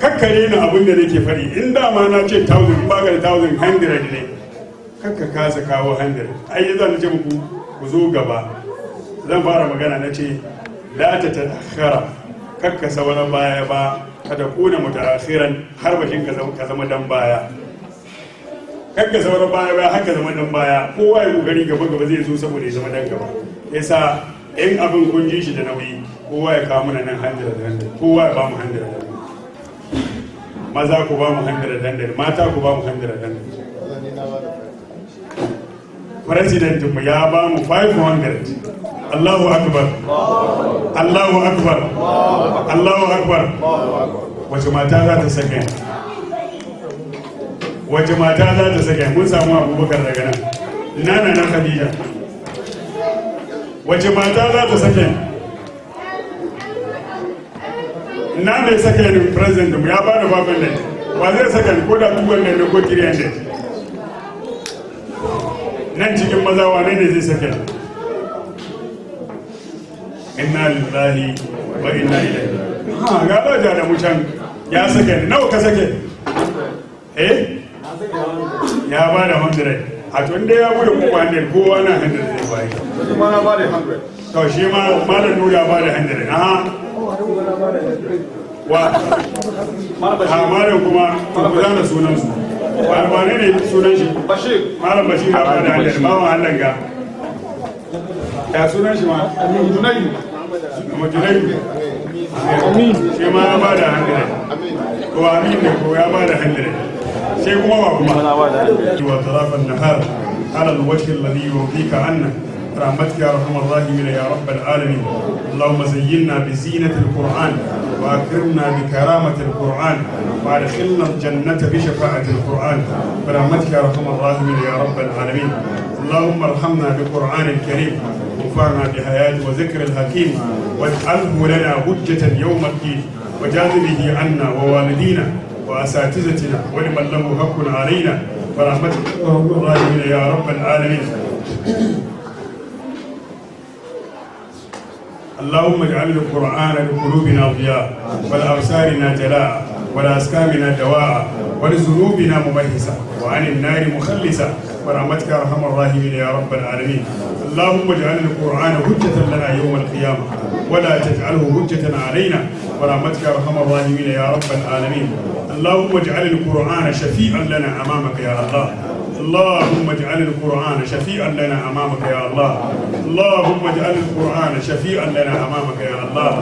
kakkare na abin da nake faɗi in dama na ce 1,000 ba ga 1,100 ne kakka kasa kawo 100 ai zan ce muku ku zo gaba zan fara magana na ce la ta ta'akhkhara kakka sauran baya ba kada kuna mutaakhiran har bashin ka zama dan baya kakka sauran baya ba haka zama dan baya kowa ya kokari gaba gaba zai zo saboda ya zama dan gaba yasa in abin kun ji shi da nauyi kowa ya kawo mana nan 100 kowa ya ba mu 100 maza ku ba mu 100 mata ku ba mu 100 president mu ya ba mu 500 Allahu akbar Allahu akbar Allahu akbar wace mata za ta sake wace mata za ta sake mun samu Abubakar daga nan nana na Khadija wace mata za ta sake na ne sake ne president mu ya ba da babban nan ba zai sake ko da tuwon nan ko kiriyan nan nan cikin maza wane ne zai sake inna lillahi wa inna ilaihi ha ga daja da mu can ya sake nawa ka sake ya ba da 100 a tun da ya bude kuma 100 kowa na 100 zai bayi shi ma na ba da 100 to shi ma malam nura ba da 100 aha wa ha malam kuma ku zana sunan su ba ne sunan shi Bashir malam Bashir ya ba da 100 bawan Allah ga ya sunan shi ma Junaidu Junaidu amin shi ma ya ba da 100 ko amin ne ko ya ba da 100 sai kuma ba kuma wa tarafan nahar ala alwajh alladhi yurdika anna رحمتك يا ارحم الراحمين يا رب العالمين اللهم زينا بزينة القرآن واكرمنا بكرامة القرآن وادخلنا الجنة بشفاعة القرآن برحمتك يا ارحم الراحمين يا رب العالمين اللهم ارحمنا بالقرآن الكريم وانفعنا بحياته وذكر الحكيم واجعله لنا حجة يوم الدين وجاز به عنا ووالدينا واساتذتنا ولمن له حق علينا برحمتك يا ارحم الراحمين يا رب العالمين اللهم اجعل القرآن لقلوبنا ضياء ولأبصارنا جلاء ولأسقامنا دواء ولذنوبنا مميسا وعن النار مخلصا برحمتك يا أرحم الراحمين يا رب العالمين. اللهم اجعل القرآن حجة لنا يوم القيامة ولا تجعله حجة علينا برحمتك يا أرحم الراحمين يا رب العالمين. اللهم اجعل القرآن شفيعا لنا أمامك يا الله. اللهم اجعل القرآن شفيعا لنا أمامك يا الله. اللهم اجعل القرآن شفيعا لنا أمامك يا الله.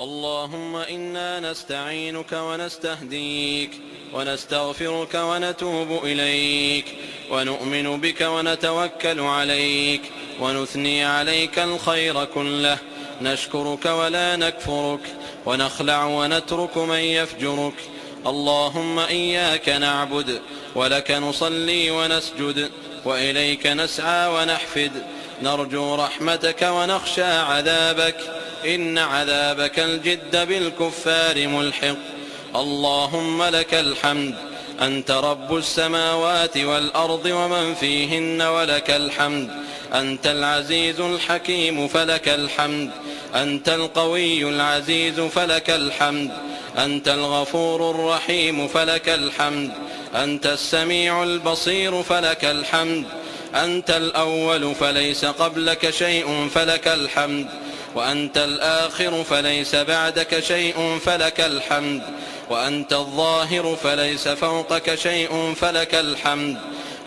اللهم إنا نستعينك ونستهديك ونستغفرك ونتوب إليك ونؤمن بك ونتوكل عليك ونثني عليك الخير كله، نشكرك ولا نكفرك ونخلع ونترك من يفجرك. اللهم إياك نعبد ولك نصلي ونسجد وإليك نسعى ونحفد، نرجو رحمتك ونخشى عذابك، إن عذابك الجد بالكفار ملحق. اللهم لك الحمد، أنت رب السماوات والأرض ومن فيهن ولك الحمد. أنت العزيز الحكيم فلك الحمد، أنت القوي العزيز فلك الحمد، أنت الغفور الرحيم فلك الحمد، أنت السميع البصير فلك الحمد، أنت الأول فليس قبلك شيء فلك الحمد، وأنت الآخر فليس بعدك شيء فلك الحمد، وأنت الظاهر فليس فوقك شيء فلك الحمد،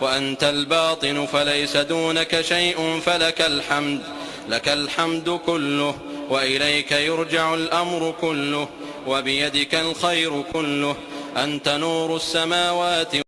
وأنت الباطن فليس دونك شيء فلك الحمد. لك الحمد كله وإليك يرجع الأمر كله وبيدك الخير كله. أنت نور السماوات